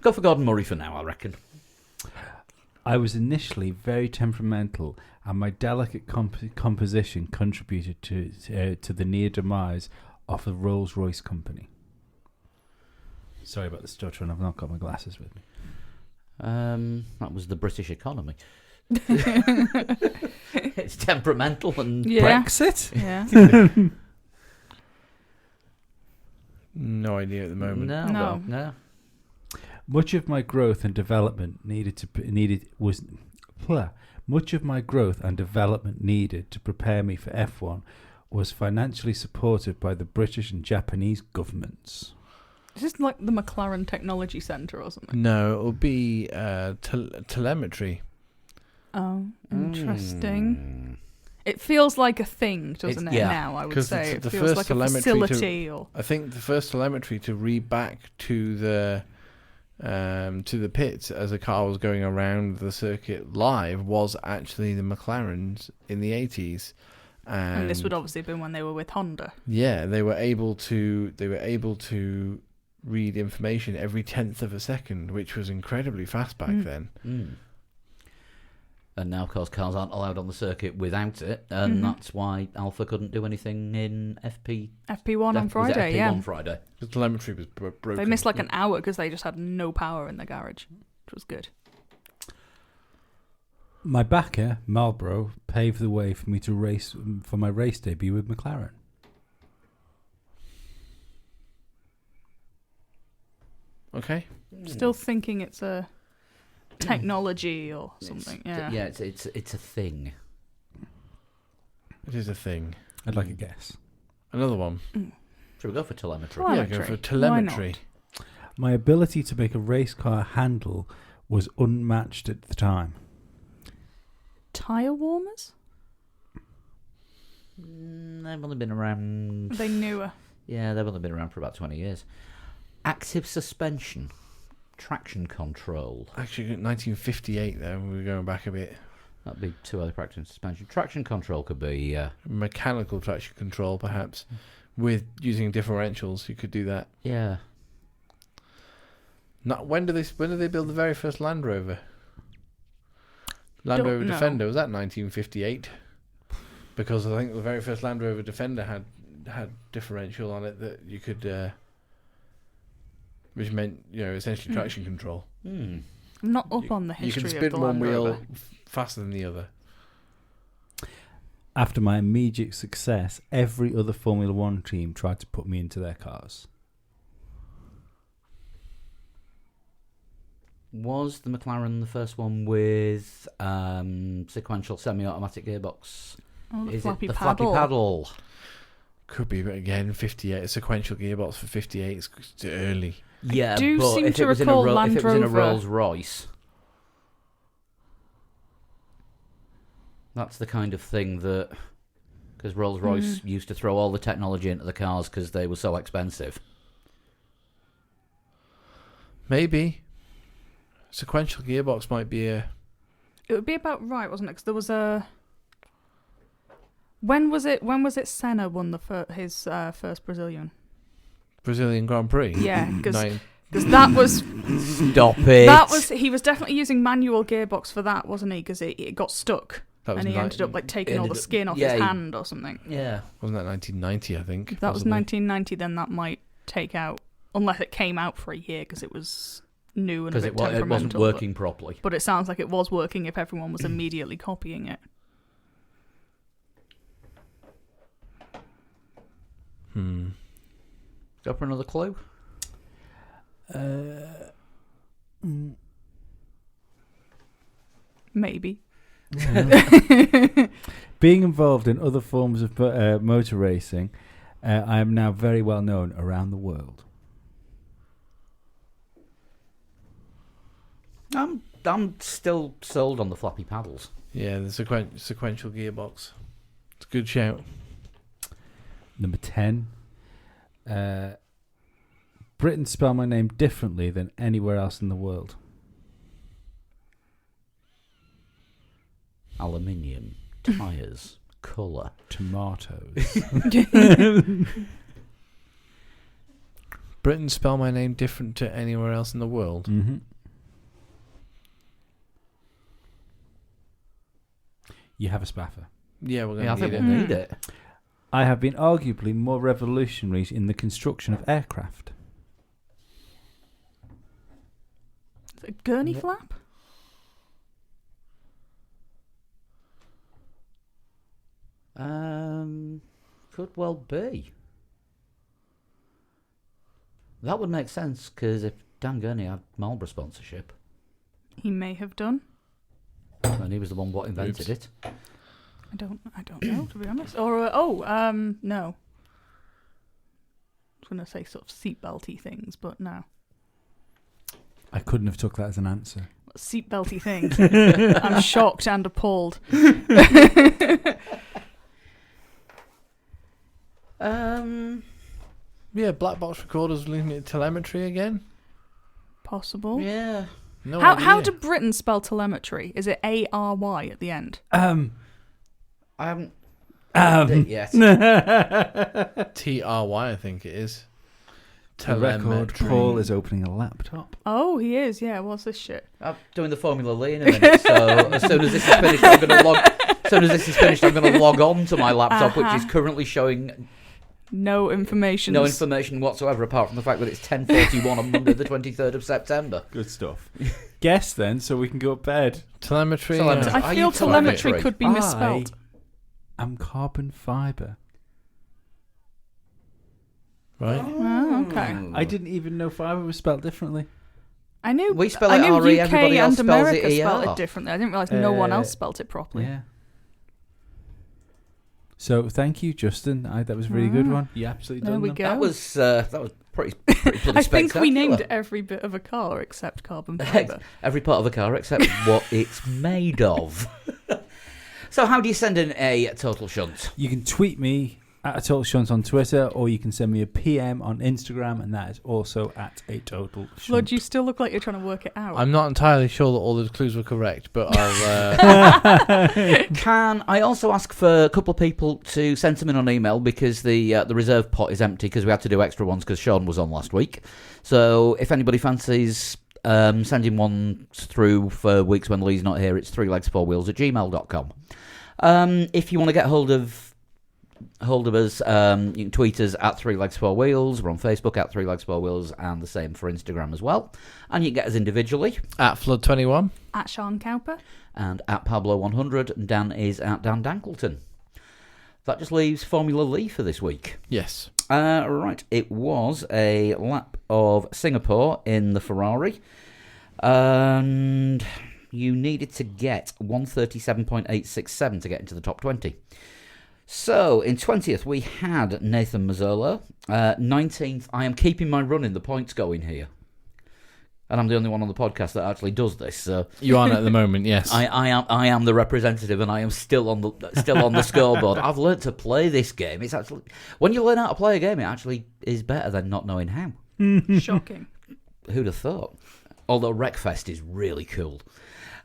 Go for Gordon Murray for now, I reckon. I was initially very temperamental, and my delicate composition contributed to the near demise of the Rolls-Royce company. Sorry about the stuttering. I've not got my glasses with me. That was the British economy. It's temperamental and Yeah. Brexit? Yeah. No idea at the moment. No, No. well, no. Much of my growth and development needed to prepare me for F1 was financially supported by the British and Japanese governments. Is this like the McLaren Technology Centre or something? No, it will be telemetry. Oh, interesting. It feels like a thing, doesn't It's- it, yeah. now, I would 'Cause say. the It feels first like a telemetry facility or... I think the first telemetry to read back to the pits as a car was going around the circuit live was actually the McLarens in the 80s. And this would obviously have been when they were with Honda. Yeah, they were able to read information every 10th of a second, which was incredibly fast back then. Mm. And now, of course, cars aren't allowed on the circuit without it, and that's why Alpha couldn't do anything in FP1 on Friday, FP1 yeah. Friday. The telemetry was broken. They missed like an hour because they just had no power in the garage, which was good. My backer, Marlboro, paved the way for me to race for my race debut with McLaren. Okay. Still thinking it's a technology or something. Yeah. It's a thing. It is a thing. I'd like a guess. Another one. Should we go for telemetry? Well, Yeah, go for Telemetry. telemetry. My ability to make a race car handle was unmatched at the time. Tire warmers? They've only been around. They newer. Yeah, they've only been around for about 20 years. Active suspension, traction control. Actually, 1958 there. We were going back a bit. That'd be too early for active suspension. Traction control could be. Mechanical traction control, perhaps. With using differentials, you could do that. Yeah. When did they build the very first Land Rover? Land Don't Rover know. Defender, was that 1958? Because I think the very first Land Rover Defender had differential on it that you could, which meant essentially traction control. Hmm. I'm not up on the You history can of spin the one Land wheel Rover. faster than the other. After my immediate success, every other Formula One team tried to put me into their cars. Was the McLaren the first one with sequential semi-automatic gearbox? Oh, the Is flappy it the paddle. flappy paddle? Could be, but again, 58, a sequential gearbox for 58 is too early. Yeah, do but seem if to it was recall in a Land if it was in a Rover- Rolls Royce, that's the kind of thing that, because Rolls Royce used to throw all the technology into the cars because they were so expensive. Maybe. Sequential gearbox might be a... It would be about right, wasn't it? Because there was a... When was it Senna won his first Brazilian? Brazilian Grand Prix. Yeah, because Nine- that was... Stop it! He was definitely using manual gearbox for that, wasn't he? Because it got stuck. That was And he ni- ended up taking all the ended up- skin off yeah, his he- hand or something. Yeah. Wasn't that 1990, I think? If that was possibly? 1990, then that might take out... Unless it came out for a year, because it was new and a Because bit it wasn't temperamental. working properly. But it sounds like it was working if everyone was immediately copying it. Go for another clue? Maybe. Being involved in other forms of motor racing, I am now very well known around the world. I'm still sold on the floppy paddles. Yeah, the sequential gearbox. It's a good shout. Number 10. Britain spell my name differently than anywhere else in the world. Aluminium, tyres, colour. Tomatoes. Britain spell my name different to anywhere else in the world. Mm-hmm. You have a spaffer. Yeah, we're Yeah, I going think to we'll need need it. I have been arguably more revolutionary in the construction of aircraft. Is it a gurney flap? Could well be. That would make sense, because if Dan Gurney had Marlborough sponsorship, He may have done. and he was the one what invented it. I don't know, to be honest. Or no. I was going to say sort of seatbelty things, but no. I couldn't have took that as an answer. Seatbelty things. I'm shocked and appalled. Yeah, black box recorders looking at telemetry again. Possible. Yeah. No How idea. do Britain spell telemetry? Is it ARY at the end? I haven't read it yet. TRY, I think it is. The record, Telemetry. Paul is opening a laptop. Oh, he is. Yeah. What's this shit? I'm doing the Formula Lee in a minute, so as soon as this is finished, I'm going to log. As soon as this is finished, I'm going to log on to my laptop, which is currently showing No information. no information whatsoever, apart from the fact that it's 10:41 on Monday, the 23rd of September. Good stuff. Guess then, so we can go to bed. Telemetry. Telemetry. I Are feel you telemetry telemetry? could be misspelled. I'm carbon fibre. Right. Oh, okay. I didn't even know fibre was spelled differently. I knew. We spell I it knew RE, UK everybody else and spells America it spelled ER. it differently. I didn't realise no one else Uh, spelt it properly. Yeah. So thank you, Justin. That was a really good one. You absolutely There done we them. go. That was pretty bloody I think we named spectacular. every bit of a car except carbon fibre. Every part of a car except what it's made of. So how do you send in a total shunt? You can tweet me at a Total Shunt on Twitter, or you can send me a PM on Instagram, and that is also at a Total Shunt. Flood, you still look like you're trying to work it out. I'm not entirely sure that all the clues were correct, but I'll. Can I also ask for a couple of people to send them in on email, because the reserve pot is empty because we had to do extra ones because Sean was on last week. So if anybody fancies sending one through for weeks when Lee's not here, it's 3legs4wheels@gmail.com. If you want to get hold of us, you can tweet us at 3legs4wheels. We're on Facebook at 3legs4wheels, and the same for Instagram as well. And you can get us individually, At Flood21. At Sean Cowper. and at Pablo100, and Dan is at Dan Dankleton. That just leaves Formula Lee for this week. Yes. Right, it was a lap of Singapore in the Ferrari, and you needed to get 137.867 to get into the top 20. So, in 20th, we had Nathan Mazzolo. 19th, I am keeping my run in the points going here. And I'm the only one on the podcast that actually does this. So You aren't at the moment, yes. I am the representative, and I am still on the scoreboard. I've learnt to play this game. It's actually, when you learn how to play a game, it actually is better than not knowing how. Shocking. Who'd have thought? Although Wreckfest is really cool.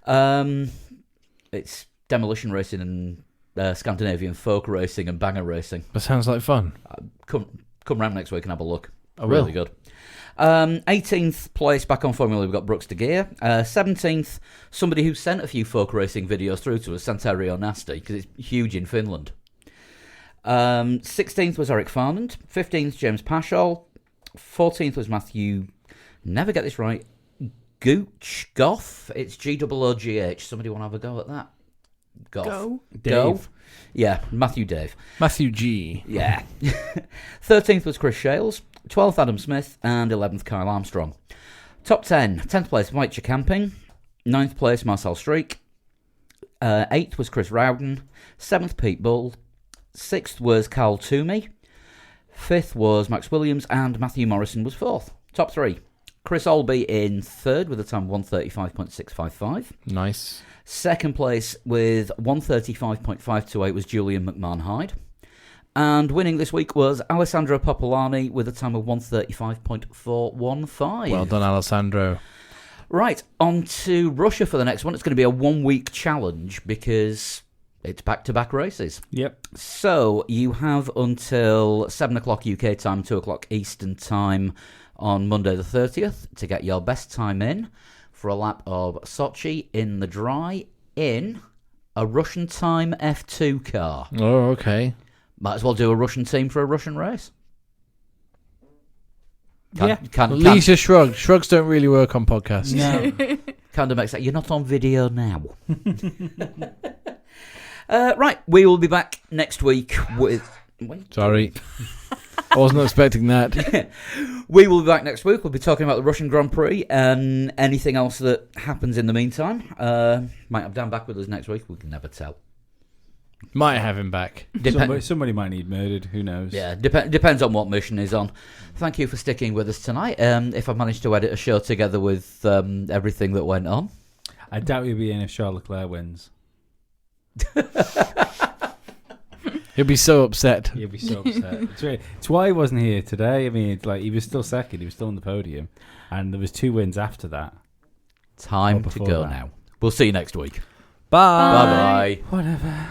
It's demolition racing and Scandinavian folk racing and banger racing. That sounds like fun. Come round next week and have a look. I will. Really good. 18th place back on Formula, we've got Brooks de Geer. 17th, somebody who sent a few folk racing videos through to us, Santerio Nasty, because it's huge in Finland. 16th was Eric Farnand. 15th, James Paschal. 14th was Matthew, never get this right, Gooch Goff. It's G-O-O-G-H. Somebody want to have a go at that? Goff. Go. Dave. Yeah, Matthew Dave. Matthew G. Yeah. 13th was Chris Shales, 12th Adam Smith, and 11th Kyle Armstrong. Top 10. 10th place Mike Camping, 9th place Marcel Streak, 8th was Chris Rowden, 7th Pete Bull, 6th was Carl Toomey, 5th was Max Williams, and Matthew Morrison was 4th. Top 3. Chris Olby in 3rd with a time of 1:35.655. Nice. Second place with 1:35.528 was Julian McMahon Hyde. And winning this week was Alessandro Popolani with a time of 1:35.415. Well done, Alessandro. Right, on to Russia for the next one. It's going to be a 1 week challenge because it's back-to-back races. Yep. So you have until 7 o'clock UK time, 2 o'clock Eastern time on Monday the 30th to get your best time in for a lap of Sochi in the dry in a Russian time F2 car. Oh, okay. Might as well do a Russian team for a Russian race. Yeah. Lisa Shrug. Shrugs don't really work on podcasts. No. Kind of makes that you're not on video now. Right, we will be back next week with... Wait. Sorry. I wasn't expecting that. We will be back next week. We'll be talking about the Russian Grand Prix and anything else that happens in the meantime. Might have Dan back with us next week. We can never tell. Might have him back. Somebody might need murdered. Who knows? Yeah, depends on what mission is on. Thank you for sticking with us tonight. If I managed to edit a show together with everything that went on. I doubt you'll be in if Charles Leclerc wins. He'll be so upset. He'll be so upset. It's why he wasn't here today. I mean, it's like he was still second. He was still on the podium. And there was 2 wins after that. Time to before go that. now. We'll see you next week. Bye. Bye-bye. Whatever.